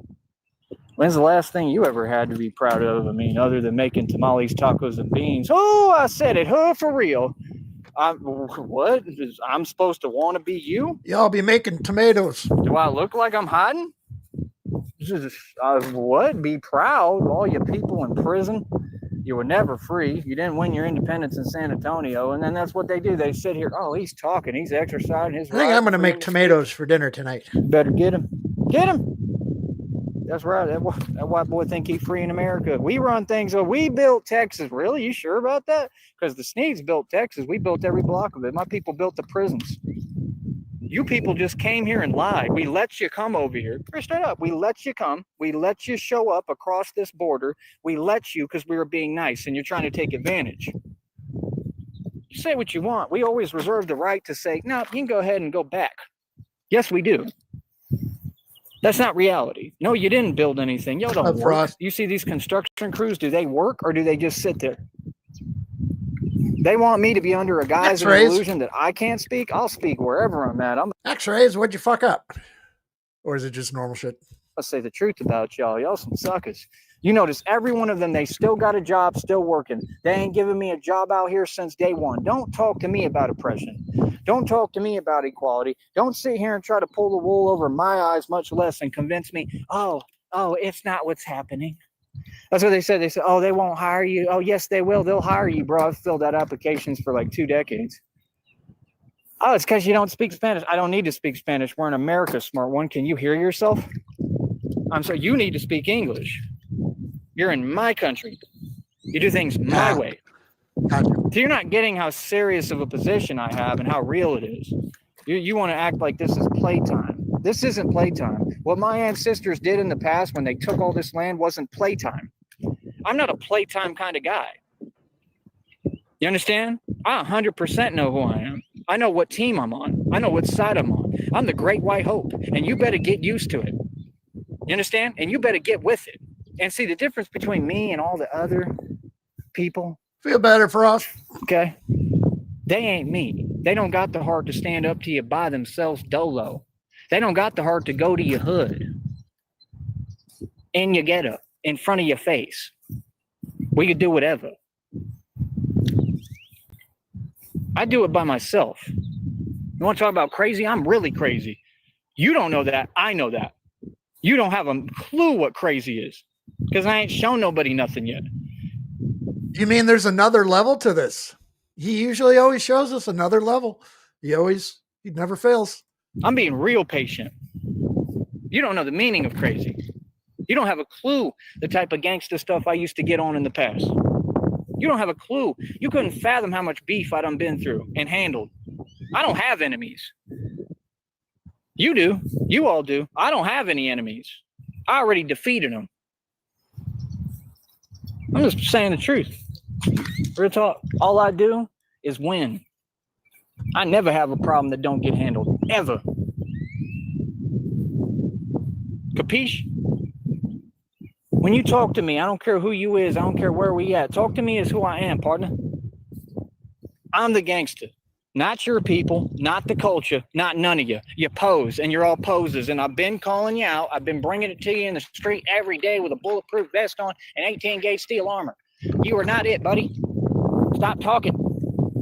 When's the last thing you ever had to be proud of? I mean, other than making tamales, tacos, and beans. Oh, I said it. For real. What? I'm supposed to want to be you? Y'all be making tomatoes. Do I look like I'm hiding? What? Be proud. All you people in prison. You were never free. You didn't win your independence in San Antonio. And then that's what they do. They sit here. Oh, he's talking. He's exercising his I think I'm going to make tomatoes for dinner tonight. Better get him. Get him. That's right. That white boy think he's free in America. We run things. We built Texas. Really? You sure about that? Because the Sneeds built Texas. We built every block of it. My people built the prisons. You people just came here and lied. We let you come over here. Straight up. We let you come. We let you show up across this border. We let you because we were being nice and you're trying to take advantage. You say what you want. We always reserve the right to say, no, you can go ahead and go back. Yes, we do. That's not reality. No, you didn't build anything. Y'all don't work. You see these construction crews, do they work or do they just sit there? They want me to be under a guise of illusion that I can't speak. I'll speak wherever I'm at. X-rays, what'd you fuck up? Or is it just normal shit? I'll say the truth about y'all. Y'all some suckers. You notice every one of them, they still got a job, still working. They ain't giving me a job out here since day one. Don't talk to me about oppression. Don't talk to me about equality. Don't sit here and try to pull the wool over my eyes, much less and convince me, oh, it's not what's happening. That's what they said. They said, oh, they won't hire you. Oh, yes, they will. They'll hire you, bro. I've filled out applications for like 2 decades. Oh, it's because you don't speak Spanish. I don't need to speak Spanish. We're in America, smart one. Can you hear yourself? I'm sorry. You need to speak English. You're in my country. You do things my way. So you're not getting how serious of a position I have and how real it is. You want to act like this is playtime. This isn't playtime. What my ancestors did in the past when they took all this land wasn't playtime. I'm not a playtime kind of guy. You understand? I 100% know who I am. I know what team I'm on. I know what side I'm on. I'm the Great White Hope, and you better get used to it. You understand? And you better get with it. And see the difference between me and all the other people. Feel better for us. Okay. They ain't me. They don't got the heart to stand up to you by themselves dolo. They don't got the heart to go to your hood in your getup, in front of your face. We could do whatever. I do it by myself. You want to talk about crazy? I'm really crazy. You don't know that. I know that. You don't have a clue what crazy is because I ain't shown nobody nothing yet. You mean there's another level to this? He usually always shows us another level. He never fails. I'm being real patient. You don't know the meaning of crazy. You don't have a clue the type of gangster stuff I used to get on in the past. You don't have a clue. You couldn't fathom how much beef I done been through and handled. I don't have enemies. You do. You all do. I don't have any enemies. I already defeated them. I'm just saying the truth. Real talk. All I do is win. I never have a problem that don't get handled. Ever. Capiche? When you talk to me, I don't care who you is. I don't care where we at. Talk to me as who I am, partner. I'm the gangster. Not your people, not the culture, not none of you. You pose, and you're all posers, and I've been calling you out. I've been bringing it to you in the street every day with a bulletproof vest on and 18-gauge steel armor. You are not it, buddy. Stop talking.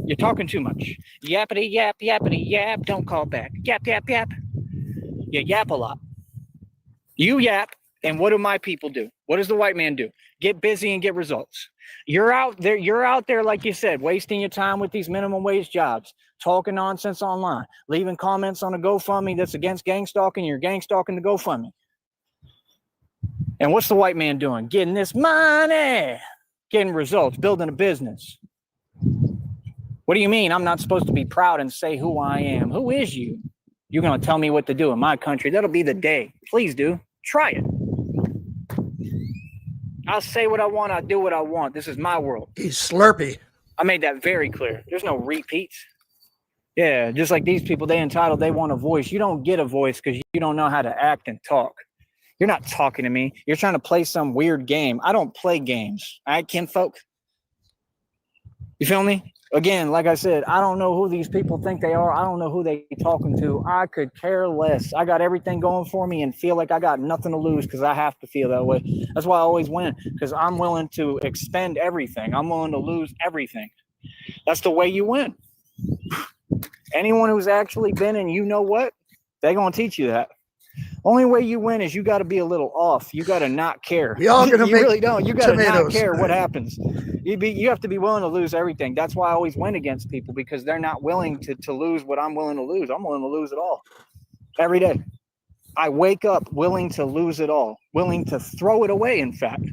You're talking too much. Yappity yap, yappity yap. Don't call back. Yap, yap, yap. You yap a lot. You yap, and what do my people do? What does the white man do? Get busy and get results. You're out there, like you said, wasting your time with these minimum wage jobs, talking nonsense online, leaving comments on a GoFundMe that's against gang stalking. You're gang stalking the GoFundMe. And what's the white man doing? Getting this money, getting results, building a business. What do you mean I'm not supposed to be proud and say who I am? Who is you? You're going to tell me what to do in my country. That'll be the day. Please do. Try it. I'll say what I want. I'll do what I want. This is my world. He's Slurpee. I made that very clear. There's no repeats. Yeah, just like these people, they entitled, they want a voice. You don't get a voice because you don't know how to act and talk. You're not talking to me. You're trying to play some weird game. I don't play games. All right, kinfolk? You feel me? Again, like I said, I don't know who these people think they are. I don't know who they talking to. I could care less. I got everything going for me and feel like I got nothing to lose because I have to feel that way. That's why I always win, because I'm willing to expend everything. I'm willing to lose everything. That's the way you win. Anyone who's actually been in, you know what? They're going to teach you that. Only way you win is you got to be a little off. You got to not care. We all gonna you make really don't. You got to not tomatoes. care what happens. You have to be willing to lose everything. That's why I always win against people, because they're not willing to lose what I'm willing to lose. I'm willing to lose it all every day. I wake up willing to lose it all, willing to throw it away. In fact,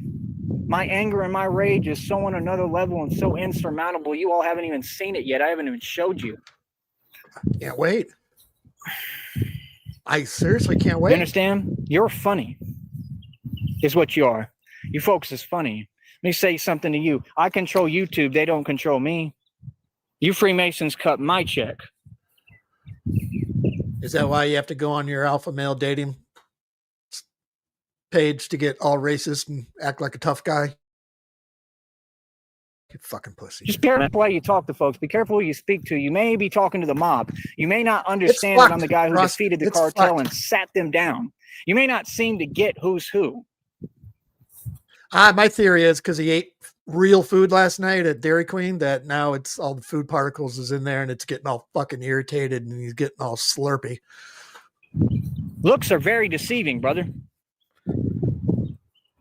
my anger and my rage is so on another level and so insurmountable. You all haven't even seen it yet. I haven't even showed you. Can't wait. I seriously can't wait. You understand? You're funny, is what you are. You folks is funny. Let me say something to you. I control YouTube. They don't control me. You Freemasons cut my check. Is that why you have to go on your alpha male dating page to get all racist and act like a tough guy? You fucking pussy. Just be careful why you talk to folks. Be careful who you speak to. You may be talking to the mob. You may not understand that I'm the guy who defeated the cartel and sat them down. You may not seem to get who's who. My theory is because he ate real food last night at Dairy Queen, that now it's all the food particles is in there and it's getting all fucking irritated and he's getting all slurpy. Looks are very deceiving, brother.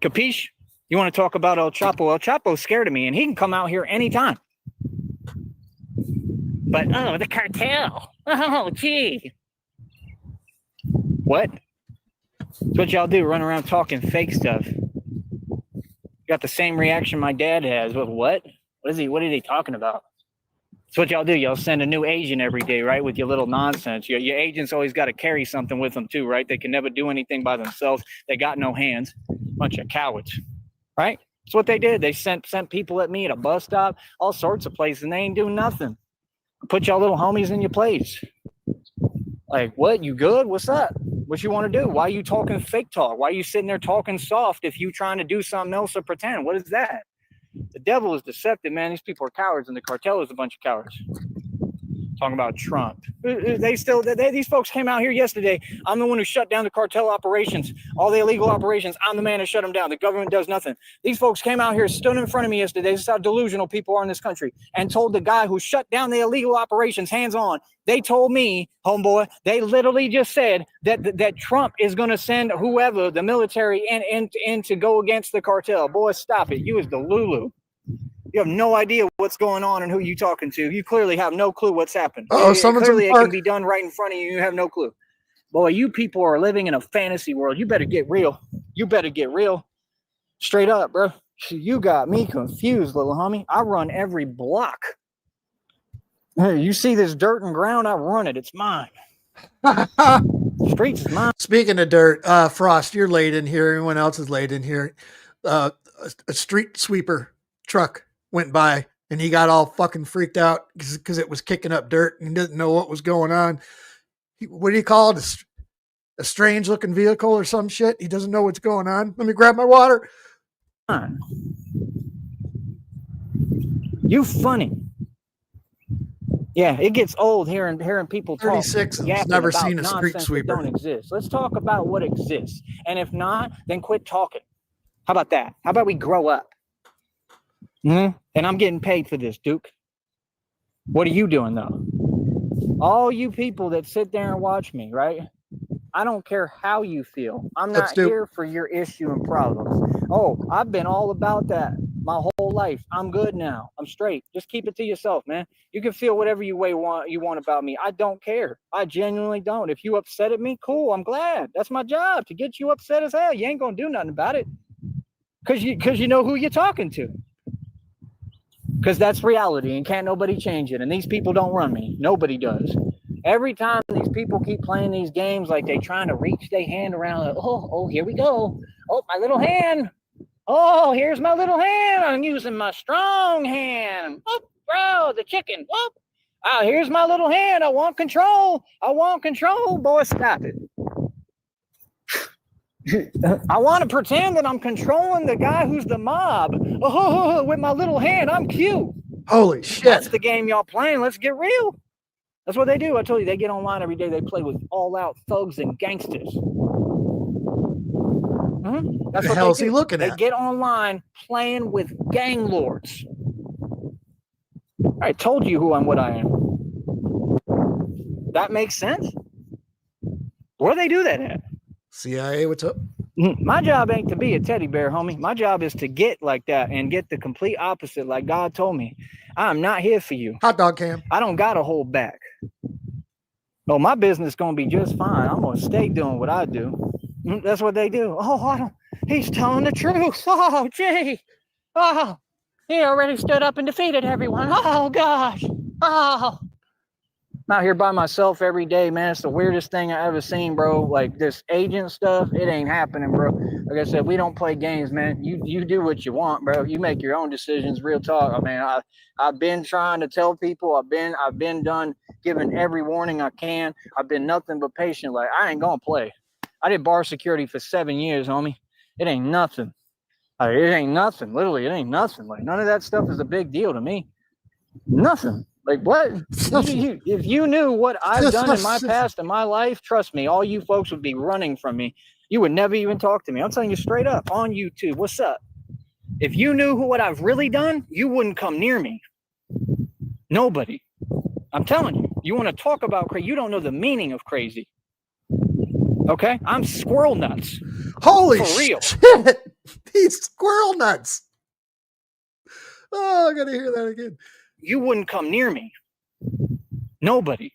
Capiche? You want to talk about El Chapo? El Chapo's scared of me, and he can come out here anytime. But, oh, the cartel. Oh, gee. What? That's what y'all do, run around talking fake stuff. Got the same reaction my dad has. What? What are they talking about? That's what y'all do. Y'all send a new agent every day, right, with your little nonsense. Your agents always got to carry something with them, too, right? They can never do anything by themselves. They got no hands. Bunch of cowards. Right? That's what they did. They sent people at me at a bus stop, all sorts of places, and they ain't doing nothing. Put y'all little homies in your place. Like, what? You good? What's up? What you want to do? Why are you talking fake talk? Why are you sitting there talking soft if you trying to do something else or pretend? What is that? The devil is deceptive, man. These people are cowards, and the cartel is a bunch of cowards. talking about Trump. These folks came out here yesterday. I'm the one who shut down the cartel operations, all the illegal operations. I'm the man who shut them down. The government does nothing. These folks came out here, stood in front of me yesterday. This is how delusional people are in this country, and told the guy who shut down the illegal operations, hands on. They told me, homeboy, they literally just said that Trump is going to send whoever, the military, in to go against the cartel. Boy, stop it. You is the Lulu. You have no idea what's going on and who you talking to. You clearly have no clue what's happened. Clearly it can be done right in front of you. You have no clue. Boy, you people are living in a fantasy world. You better get real. You better get real. Straight up, bro. You got me confused, little homie. I run every block. Hey, you see this dirt and ground? I run it. It's mine. Streets is mine. Speaking of dirt, Frost, you're late in here. Everyone else is late in here. A street sweeper truck went by and he got all fucking freaked out because it was kicking up dirt and he didn't know what was going on. What do you call it? A strange looking vehicle or some shit. He doesn't know what's going on. Let me grab my water. You funny. Yeah, it gets old hearing people talk. 36 has never seen a street sweeper. Don't exist. Let's talk about what exists. And if not, then quit talking. How about that? How about we grow up? And I'm getting paid for this, Duke. What are you doing, though? All you people that sit there and watch me, right? I don't care how you feel. I'm not here for your issue and problems. Oh, I've been all about that my whole life. I'm good now. I'm straight. Just keep it to yourself, man. You can feel whatever you want about me. I don't care. I genuinely don't. If you upset at me, cool. I'm glad. That's my job, to get you upset as hell. You ain't gonna do nothing about it. Because you know who you're talking to. Because that's reality and can't nobody change it. And these people don't run me. Nobody does. Every time these people keep playing these games like they trying to reach their hand around, like, oh, here we go. Oh, my little hand. Oh, here's my little hand. I'm using my strong hand. Oh, bro, the chicken. Oh, here's my little hand. I want control. I want control. Boy, stop it. I want to pretend that I'm controlling the guy who's the mob. Oh, with my little hand. I'm cute. Holy shit. That's the game y'all playing. Let's get real. That's what they do. I told you, they get online every day. They play with all-out thugs and gangsters. That's what the hell is he looking at? They get online playing with gang lords. I told you who and what I am. That makes sense? Where do they do that at? CIA, what's up? My job ain't to be a teddy bear, homie. My job is to get like that and get the complete opposite, like God told me. I'm not here for you. Hot dog cam. I don't got to hold back. Oh, my business going to be just fine. I'm going to stay doing what I do. That's what they do. Oh, he's telling the truth. Oh, gee. Oh, he already stood up and defeated everyone. Oh, gosh. Oh. I'm out here by myself every day, man. It's the weirdest thing I ever seen, bro. Like this agent stuff, it ain't happening, bro. Like I said, we don't play games, man. You do what you want, bro. You make your own decisions. Real talk. I mean, I've been trying to tell people. I've been done giving every warning I can. I've been nothing but patient. Like I ain't gonna play. I did bar security for 7 years, homie. It ain't nothing. Like, it ain't nothing. Literally, it ain't nothing. Like none of that stuff is a big deal to me. Nothing. Like what? If you knew what I've done in my past and my life, trust me, all you folks would be running from me. You would never even talk to me. I'm telling you straight up on YouTube. What's up? If you knew what I've really done, you wouldn't come near me. Nobody. I'm telling you. You want to talk about crazy? You don't know the meaning of crazy. Okay? I'm squirrel nuts. Holy for real. Shit! These squirrel nuts. Oh, I gotta hear that again. You wouldn't come near me. Nobody.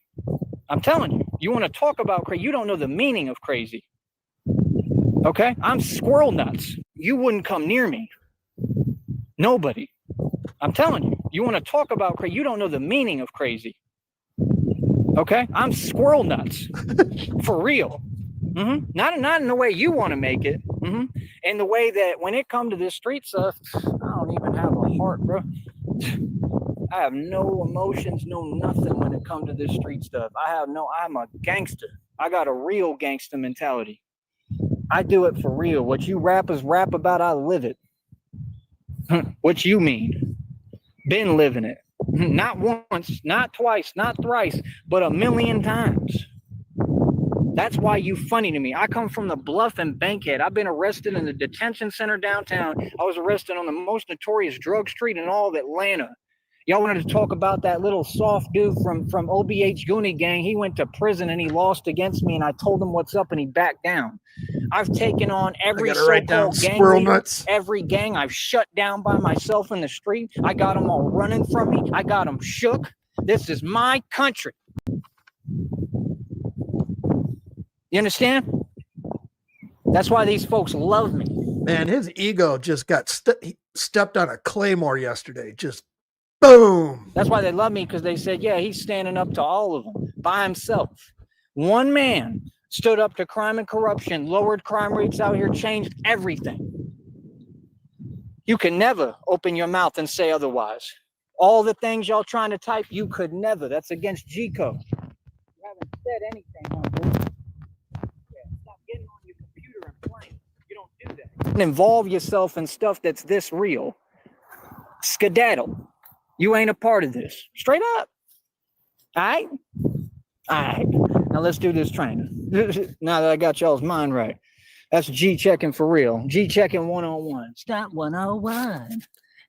I'm telling you. You want to talk about crazy? You don't know the meaning of crazy. Okay? I'm squirrel nuts. You wouldn't come near me. Nobody. I'm telling you. You want to talk about crazy? You don't know the meaning of crazy. Okay? I'm squirrel nuts. For real. Not in the way you want to make it. In the way that when it comes to this street stuff, I don't even have a heart, bro. I have no emotions, no nothing when it comes to this street stuff. I'm a gangster. I got a real gangster mentality. I do it for real. What you rappers rap about, I live it. What you mean? Been living it. Not once, not twice, not thrice, but 1,000,000 times. That's why you funny to me. I come from the Bluff and Bankhead. I've been arrested in the detention center downtown. I was arrested on the most notorious drug street in all of Atlanta. Y'all wanted to talk about that little soft dude from OBH Goonie gang. He went to prison and he lost against me, and I told him what's up and he backed down. I've taken on every so-called gang leader, every gang I've shut down by myself in the street. I got them all running from me. I got them shook. This is my country. You understand? That's why these folks love me. Man, his ego just got stepped on a claymore yesterday. Just boom. That's why they love me, because they said, yeah, he's standing up to all of them by himself. One man stood up to crime and corruption, lowered crime rates out here, changed everything. You can never open your mouth and say otherwise. All the things y'all trying to type, you could never. That's against G-code. You haven't said anything, homeboy. Stop getting on your computer and playing. You don't do that. And involve yourself in stuff that's this real. Skedaddle. You ain't a part of this. Straight up. All right? All right. Now let's do this training. Now that I got y'all's mind right. That's G-checking for real. G-checking 101. Stop 101.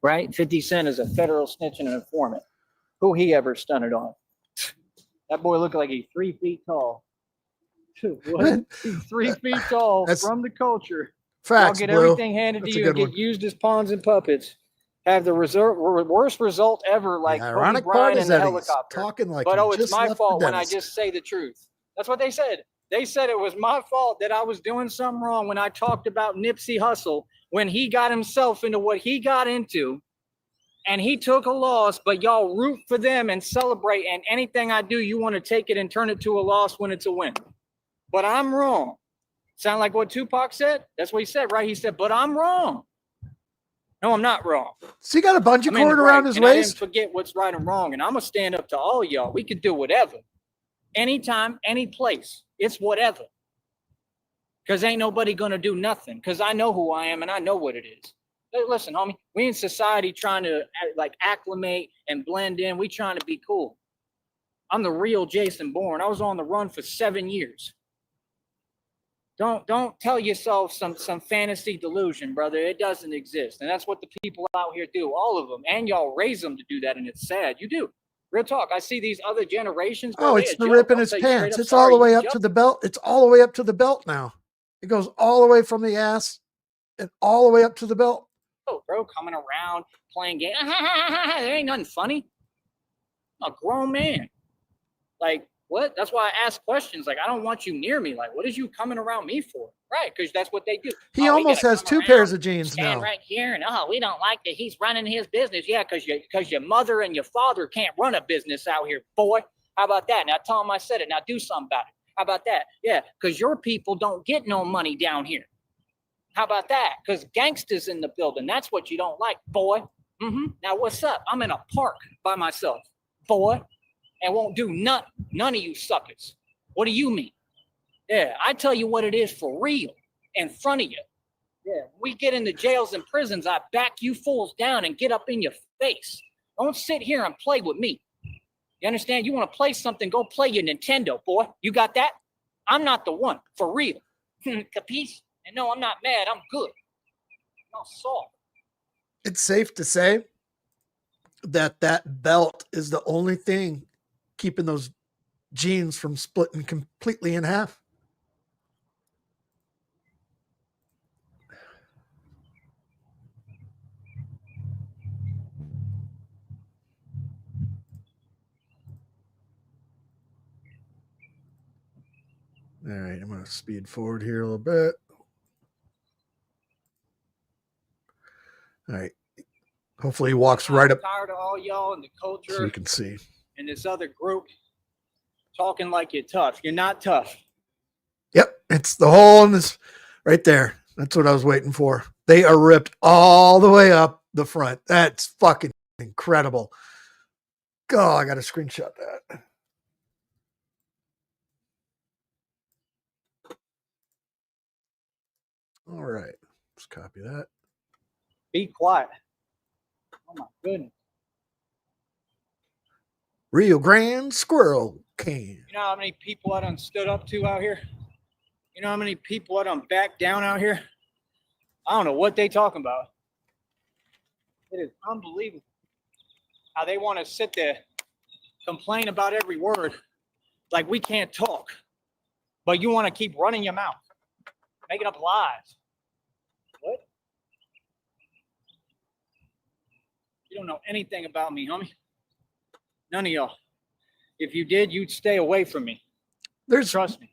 Right? 50 Cent is a federal snitch and an informant. Who he ever stunted on? That boy looked like he's 3 feet tall. What? He's 3 feet tall. That's from the culture. Facts, y'all get Blue. everything handed That's to you and get used as pawns and puppets. Have the worst result ever, like the ironic Kobe Bryant part is in the that helicopter. Talking like but it's my fault when I just say the truth. That's what they said. They said it was my fault that I was doing something wrong when I talked about Nipsey Hussle, when he got himself into what he got into, and he took a loss, but y'all root for them and celebrate, and anything I do, you want to take it and turn it to a loss when it's a win. But I'm wrong. Sound like what Tupac said? That's what he said, right? He said, but I'm wrong. No, I'm not wrong. So he got a bungee cord around his waist? I didn't forget what's right and wrong, and I'm going to stand up to all y'all. We could do whatever. Anytime, any place. It's whatever. Because ain't nobody going to do nothing. Because I know who I am, and I know what it is. Hey, listen, homie, we in society trying to acclimate and blend in. We trying to be cool. I'm the real Jason Bourne. I was on the run for 7 years. Don't tell yourself some fantasy delusion, brother. It doesn't exist. And that's what the people out here do, all of them. And y'all raise them to do that, and it's sad. You do. Real talk. I see these other generations. Oh, it's the rip in his pants. It's all the way up to the belt. It's all the way up to the belt now. It goes all the way from the ass and all the way up to the belt. Oh, bro, coming around, playing games. There ain't nothing funny. I'm a grown man. Like, what? That's why I ask questions. Like, I don't want you near me. Like, what is you coming around me for? Right, because that's what they do. He almost has 2 pairs of jeans now. Right here, and we don't like that he's running his business. Yeah, because your mother and your father can't run a business out here, boy. How about that? Now tell him I said it. Now do something about it. How about that? Yeah, because your people don't get no money down here. How about that? Because gangsters in the building. That's what you don't like, boy. Now what's up? I'm in a park by myself, boy. And won't do none of you suckers. What do you mean? Yeah, I tell you what it is for real in front of you. Yeah, we get into jails and prisons, I back you fools down and get up in your face. Don't sit here and play with me. You understand? You want to play something, go play your Nintendo, boy. You got that? I'm not the one, for real. Capiche? And no, I'm not mad. I'm good. I'm soft. It's safe to say that belt is the only thing keeping those jeans from splitting completely in half. All right, I'm going to speed forward here a little bit. All right. Hopefully he walks right up. I'm tired of all y'all and the culture. So you can see. And this other group talking like you're tough. You're not tough. Yep. It's the hole in this right there. That's what I was waiting for. They are ripped all the way up the front. That's fucking incredible. God, I got to screenshot that. All right. Let's copy that. Be quiet. Oh my goodness. Rio Grande Squirrel Can. You know how many people I done stood up to out here? You know how many people I done backed down out here? I don't know what they talking about. It is unbelievable how they want to sit there, complain about every word, like we can't talk. But you want to keep running your mouth, making up lies. What? You don't know anything about me, homie. None of y'all. If you did, you'd stay away from me. Trust me.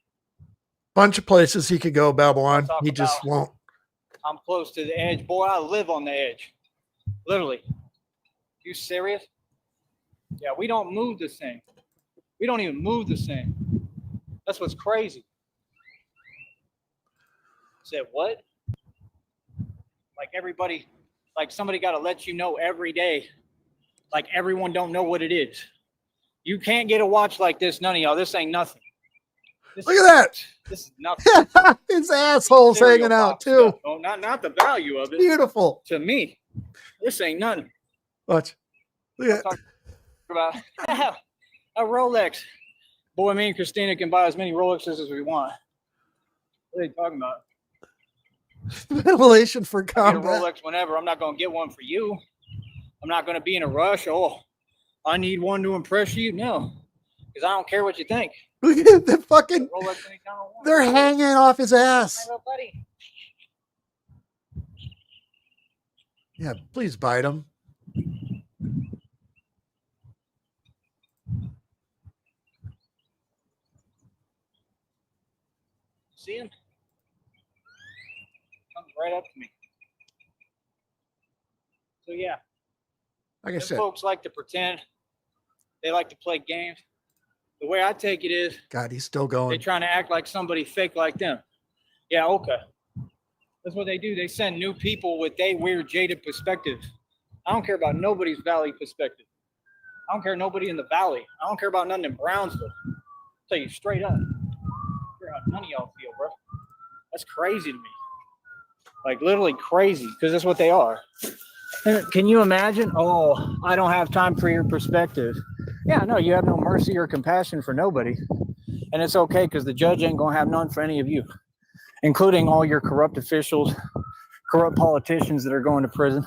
Bunch of places he could go, Babylon. He just won't. I'm close to the edge. Boy, I live on the edge. Literally. You serious? Yeah, we don't move the same. We don't even move the same. That's what's crazy. Said what? Like everybody, like somebody got to let you know every day. Like everyone don't know what it is. You can't get a watch like this, none of y'all. This ain't nothing. Look at that. This is nothing. His asshole's hanging out too. Oh, not the value of it. Beautiful. To me, this ain't nothing. Watch. Look at about a Rolex. Boy, me and Christina can buy as many Rolexes as we want. What are you talking about? Ventilation for combat. I get a Rolex whenever. I'm not going to get one for you. I'm not going to be in a rush. Oh, I need one to impress you. No, because I don't care what you think. Look at the fucking. They're hanging off his ass. Hey, buddy. Yeah, please bite him. See him? Comes right up to me. So yeah. Like I said, folks like to pretend. They like to play games. The way I take it is, God, he's still going. They're trying to act like somebody fake like them. Yeah, okay. That's what they do. They send new people with their weird, jaded perspectives. I don't care about nobody's valley perspective. I don't care nobody in the valley. I don't care about nothing in Brownsville. I'll tell you straight up. I don't care how none of y'all feel, bro. That's crazy to me. Like literally crazy, because that's what they are. Can you imagine? Oh, I don't have time for your perspective. Yeah, no, you have no mercy or compassion for nobody. And it's okay, because the judge ain't going to have none for any of you, including all your corrupt officials, corrupt politicians that are going to prison.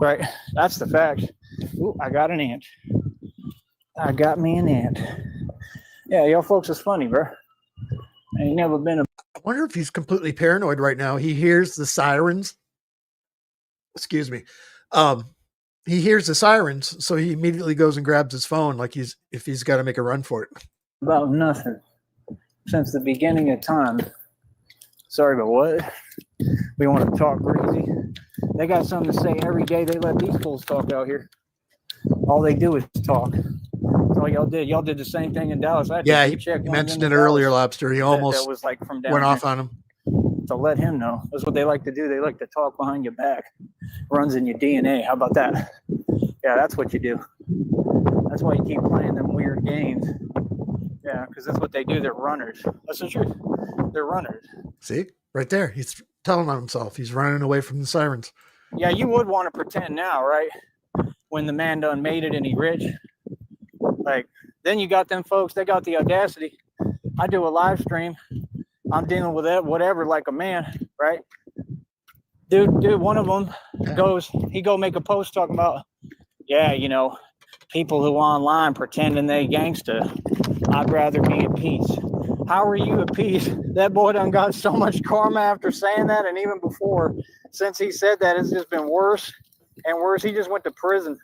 Right? That's the fact. Ooh, I got an ant. I got me an ant. Yeah, y'all folks is funny, bro. I ain't never been a... I wonder if he's completely paranoid right now. He hears the sirens. Excuse me. He hears the sirens, so he immediately goes and grabs his phone like he's got to make a run for it. About nothing since the beginning of time. Sorry, but what? We want to talk crazy. They got something to say every day. They let these fools talk out here. All they do is talk. That's all y'all did. Y'all did the same thing in Dallas. Yeah, he mentioned it earlier, Lobster. He almost that was like from down went here. off on him. So let him know. That's what they like to do. They like to talk behind your back. Runs in your DNA. How about that? Yeah, that's what you do. That's why you keep playing them weird games. Yeah, because that's what they do. They're runners. That's the truth. They're runners. See? Right there. He's telling on himself. He's running away from the sirens. Yeah, you would want to pretend now, right? When the man done made it and he rich. Like, then you got them folks, they got the audacity. I do a live stream. I'm dealing with that, whatever, like a man, right? Dude, one of them he go make a post talking about, yeah, you know, people who online pretending they gangster. I'd rather be at peace. How are you at peace? That boy done got so much karma after saying that, and even before, since he said that, it's just been worse and worse. He just went to prison.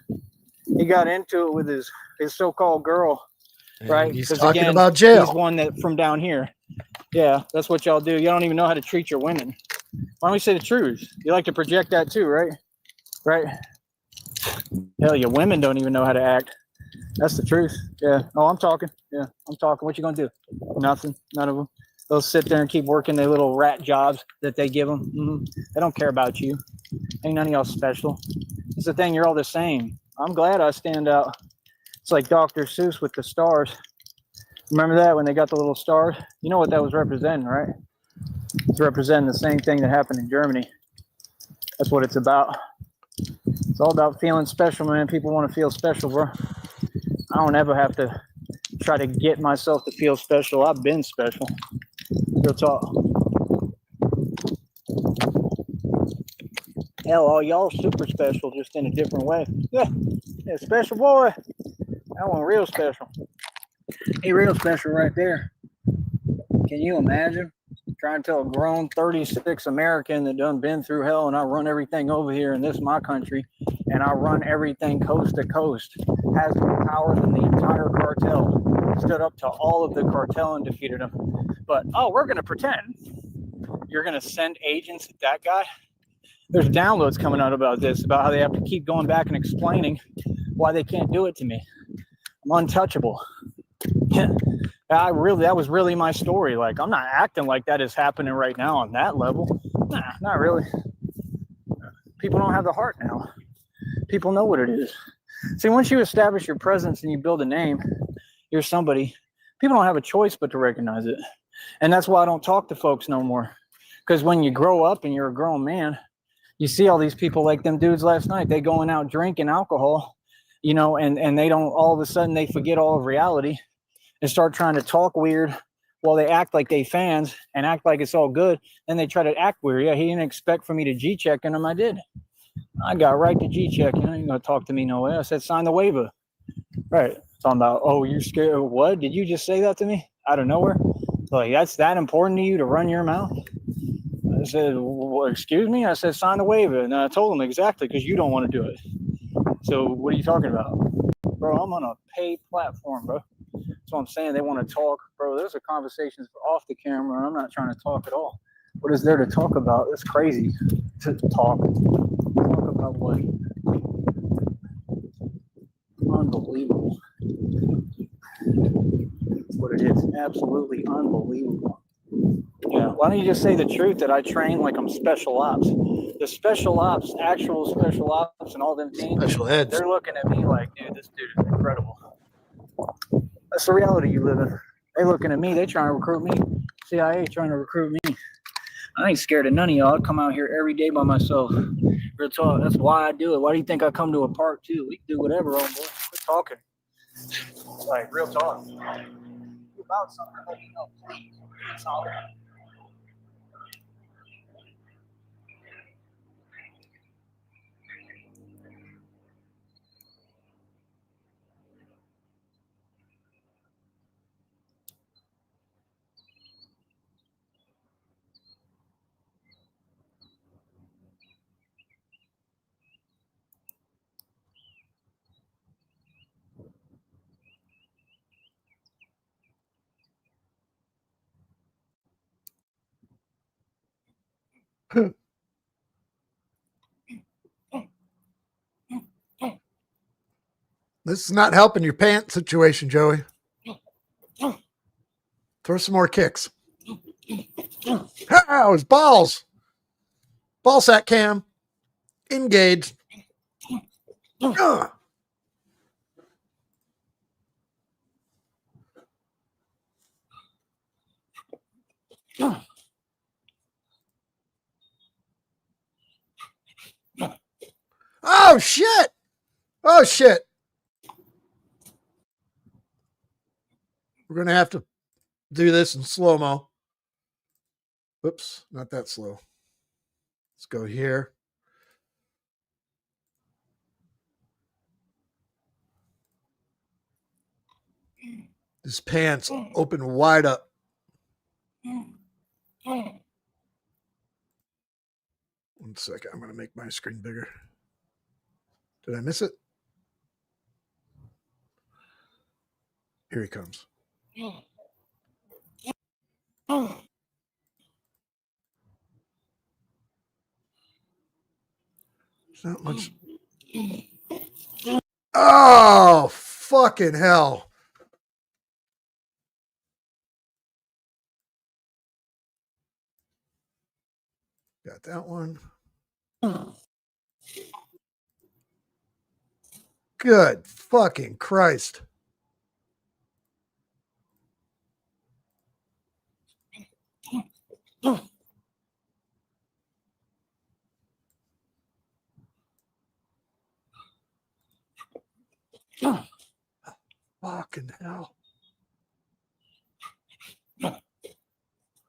He got into it with his so-called girl, right? He's talking about jail. He's one that from down here. Yeah, that's what y'all do. You don't even know how to treat your women. Why don't we say the truth? You like to project that too, right? Right? Hell, your women don't even know how to act. That's the truth. Yeah. Oh, I'm talking. Yeah, I'm talking. What you gonna do? Nothing. None of them. They'll sit there and keep working their little rat jobs that they give them. Mm-hmm. They don't care about you. Ain't none of y'all special. It's the thing. You're all the same. I'm glad I stand out. It's like Dr. Seuss with the stars. Remember that when they got the little stars? You know what that was representing, right? It's representing the same thing that happened in Germany. That's what it's about. It's all about feeling special, man. People want to feel special, bro. I don't ever have to try to get myself to feel special. I've been special. Real talk. Hell, all y'all super special, just in a different way. Yeah, special boy. That one real special. He real special right there. Can you imagine trying to tell a grown 36 American that done been through hell, and I run everything over here, and this is my country, and I run everything coast to coast, has more power than the entire cartel, stood up to all of the cartel and defeated them. But, oh, we're going to pretend. You're going to send agents at that guy? There's downloads coming out about this, about how they have to keep going back and explaining why they can't do it to me. I'm untouchable. That was really my story. Like, I'm not acting like that is happening right now on that level. Nah, not really. People don't have the heart now. People know what it is. See, once you establish your presence and you build a name, you're somebody, people don't have a choice but to recognize it. And that's why I don't talk to folks no more. Because when you grow up and you're a grown man, you see all these people like them dudes last night, they going out drinking alcohol, you know, and they don't, all of a sudden they forget all of reality and start trying to talk weird while they act like they fans and act like it's all good. Then they try to act weird. Yeah, he didn't expect for me to G-check him. I did. I got right to G-check. You know, you ain't gonna talk to me no way. I said, sign the waiver. Right. Talking about, oh, you're scared. What? Did you just say that to me out of nowhere? Like, that's that important to you to run your mouth? I said, well, excuse me? I said, sign the waiver. And I told him exactly, because you don't want to do it. So what are you talking about? Bro, I'm on a paid platform, bro. That's what I'm saying. They want to talk. Bro, those are conversations off the camera. I'm not trying to talk at all. What is there to talk about? It's crazy to talk. Talk about what? Unbelievable. That's what it is. Absolutely unbelievable. Yeah. Why don't you just say the truth that I train like I'm special ops? The special ops, actual special ops, and all them teams, Special heads. they're looking at me like, dude, this dude is incredible. That's the reality you live in. They looking at me. They trying to recruit me. CIA trying to recruit me. I ain't scared of none of y'all. I come out here every day by myself. Real talk. That's why I do it. Why do you think I come to a park too? We can do whatever, old boy. Quit talking. Like, real talk. About something, let me know, please. That's all. This is not helping your pants situation, Joey. Throw some more kicks. Oh, his balls. Ball sack cam. Engaged. Oh, shit. Oh, shit. We're going to have to do this in slow-mo. Whoops, not that slow. Let's go here. His pants open wide up. One second. I'm going to make my screen bigger. Did I miss it? Here he comes. There's not much. Oh, fucking hell. Got that one. Good fucking Christ. Fucking hell.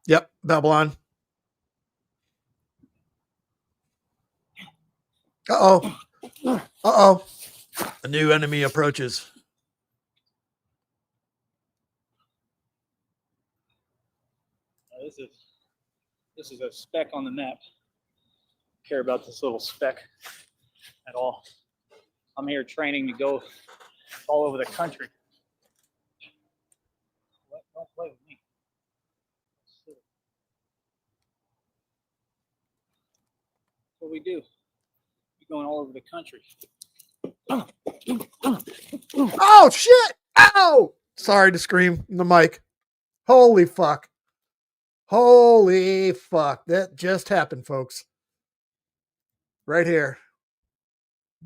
Yep, Babylon. Uh-oh. Uh-oh. A new enemy approaches. This is a speck on the map. I care about this little speck at all. I'm here training to go all over the country. Don't play with me. That's what we do. We're going all over the country. Oh, shit! Ow! Sorry to scream in the mic. Holy fuck. Holy fuck. That just happened, folks. Right here.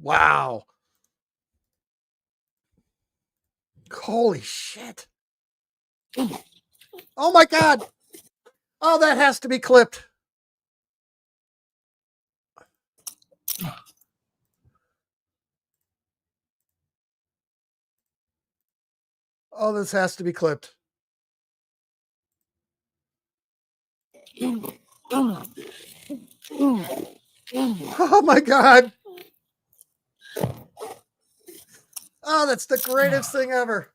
Wow. Holy shit. Oh my God. Oh, that has to be clipped. Oh, this has to be clipped. Oh my God. Oh, that's the greatest thing ever.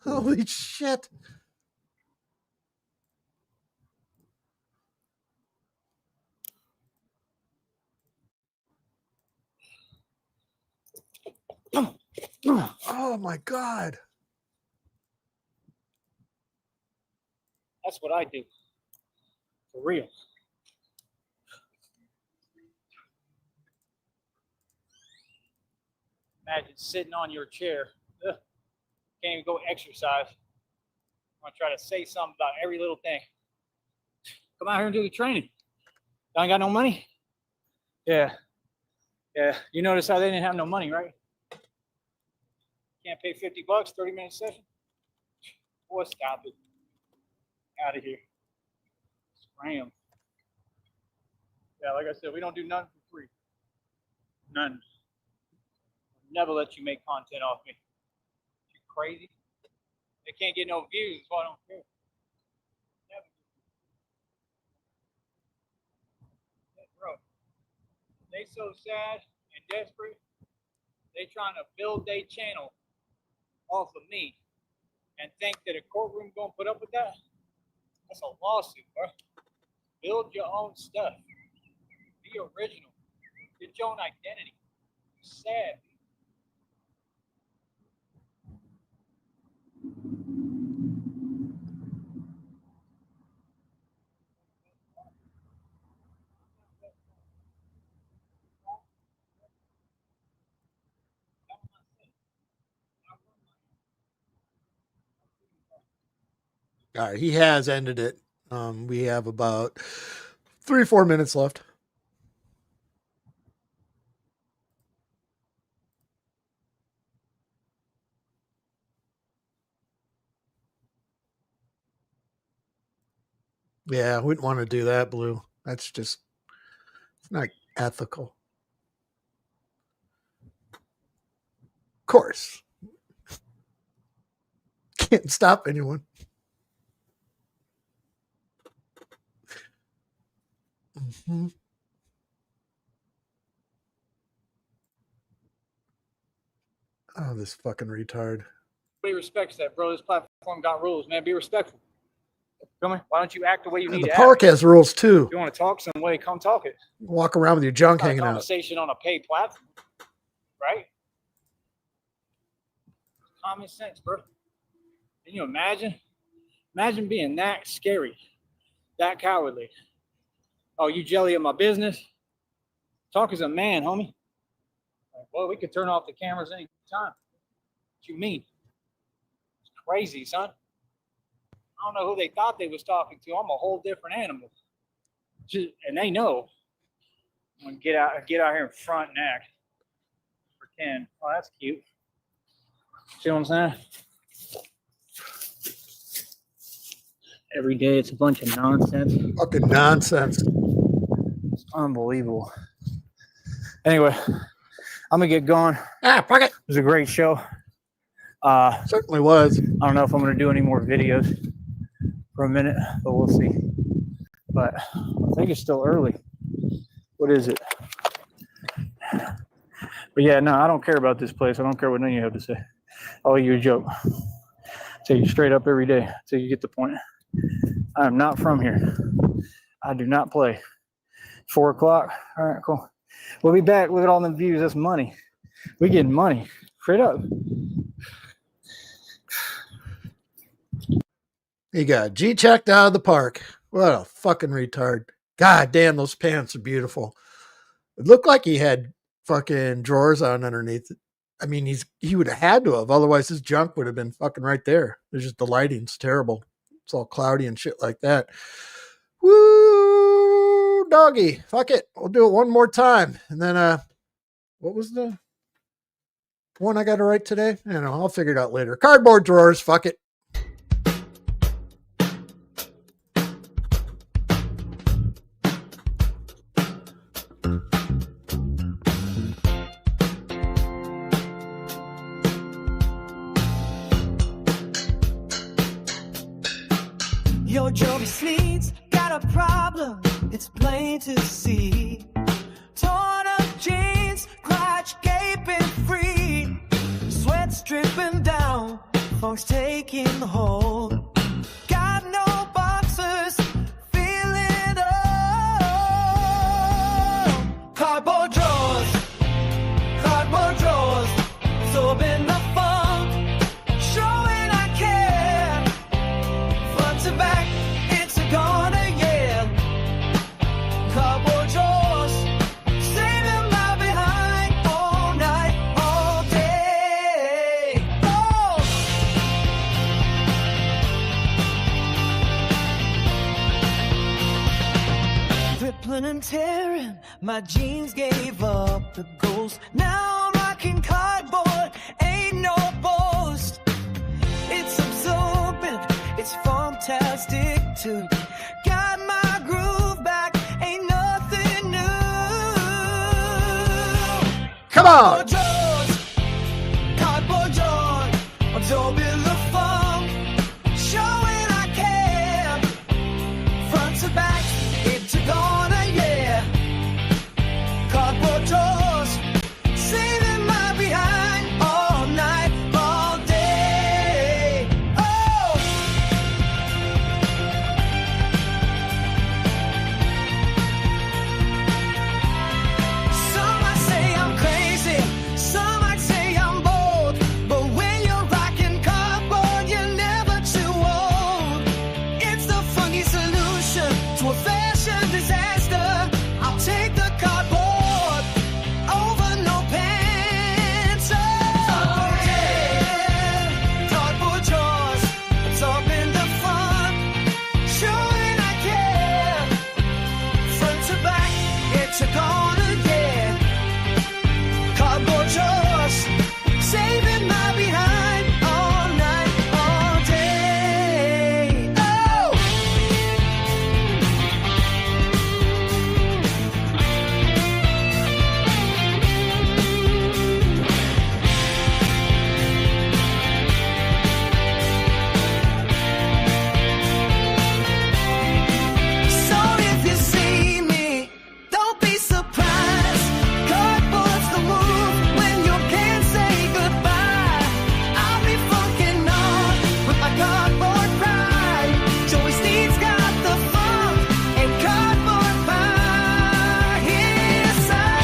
Holy shit. Oh my God. That's what I do. For real. Imagine sitting on your chair. Ugh. Can't even go exercise. I'm going to try to say something about every little thing. Come out here and do the training. I ain't got no money? Yeah. Yeah. You notice how they didn't have no money, right? Can't pay $50, 30-minute session? Boy, stop it. Out of here. Scram. Yeah, like I said, we don't do nothing for free. None. Never let you make content off me. You crazy? They can't get no views, so I don't care. Never. Yeah, bro, they so sad and desperate. They trying to build their channel off of me and think that a courtroom gonna put up with that? That's a lawsuit, bro. Build your own stuff. Be original. Get your own identity. Sad. All right, he has ended it. We have about 3-4 minutes left. Yeah, I wouldn't want to do that, Blue. That's just, it's not ethical. Of course. Can't stop anyone. Mm-hmm. Oh, this fucking retard. Nobody respects that, bro. This platform got rules, man. Be respectful. Come on. Why don't you act the way you need The to park act? has rules too. If you want to talk some way, come talk it. Walk around with your junk Not a hanging out. conversation on a paid platform, right? Common sense, bro. Can you imagine? Imagine being that scary, that cowardly. Oh, you jelly of my business? Talk as a man, homie. Like, well, we could turn off the cameras any time. What you mean? It's crazy, son. I don't know who they thought they was talking to. I'm a whole different animal. And they know. I'm gonna get out here in front and act. Pretend. Oh, that's cute. See what I'm saying? Every day it's a bunch of nonsense. Fucking nonsense. It's unbelievable. Anyway, I'm gonna get going. Fuck it. It was a great show. Certainly was. I don't know if I'm gonna do any more videos for a minute, but we'll see. But I think it's still early. What is it? But yeah, no, I don't care about this place. I don't care what none of you have to say. I'll you a joke. Tell you straight up every day until you get the point. I am not from here. I do not play. 4 o'clock. All right, cool. We'll be back. Look at all them views. That's money. We getting money. Straight up. He got G checked out of the park. What a fucking retard. God damn, those pants are beautiful. It looked like he had fucking drawers on underneath it. I mean, he would have had to have. Otherwise, his junk would have been fucking right there. There's just the lighting's terrible. It's all cloudy and shit like that. Woo, doggy. Fuck it. We'll do it one more time. And then, what was the one I got to write today? I don't know. I'll figure it out later. Cardboard drawers. Fuck it. Your Joby Sneed's got a problem, it's plain to see. Torn up jeans, crotch gaping free. Sweat's dripping down, folks taking the hold. Got no boxers, feeling old. Cardboard drawers, absorbing the funk, showing I care. Front to back, it's a gonna, yeah. Cardboard drawers, saving my behind all night, all day. Oh! Rippling and tearing, my jeans gave up the ghost. Now I'm rocking cardboard, ain't no boast. It's absorbent, it's fantastic too. Got my groove back, ain't nothing new. Come on. Cardboard drawers, absorbing the funk, showing I care. Front to back, it's a gonna, yeah. Cardboard drawers, saving my behind all night, all day. Oh! Some might say I'm crazy, some might say I'm bold, but when you're rocking cardboard, you're never too old. It's the funky solution to a fashion disaster. I'll take the cardboard over no pants. Oh, yeah. Cardboard drawers, absorbing the fun, showing I care. Front to back, it's a gonna, yeah. Cardboard drawers, saving my behind all night, all day. Oh! So if you see me, don't be surprised. Cardboard's the move when you can't say goodbye. I'll be funkin' on with my cardboard pride. Joey Sneed's got the funk and cardboard by his side.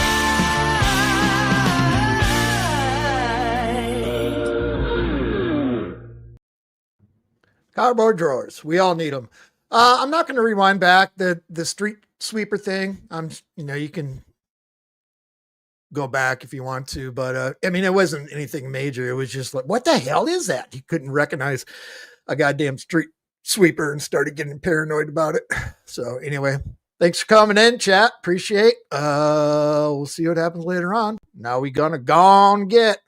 Cardboard drawers. We all need them. I'm not going to rewind back the street sweeper thing. You can go back if you want to, but I mean, it wasn't anything major. It was just like, what the hell is that? You couldn't recognize a goddamn street sweeper and started getting paranoid about it. So anyway, thanks for coming in, chat. Appreciate. We'll see what happens later on. Now we gonna go on get.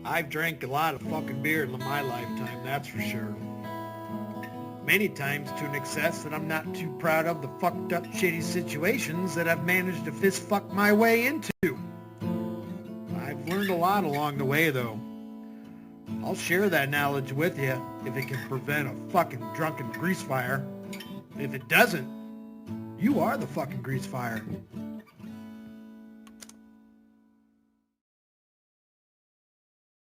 I've drank a lot of fucking beer in my lifetime, that's for sure. Many times to an excess that I'm not too proud of the fucked up shitty situations that I've managed to fist fuck my way into. I've learned a lot along the way though. I'll share that knowledge with you if it can prevent a fucking drunken grease fire. If it doesn't, you are the fucking grease fire.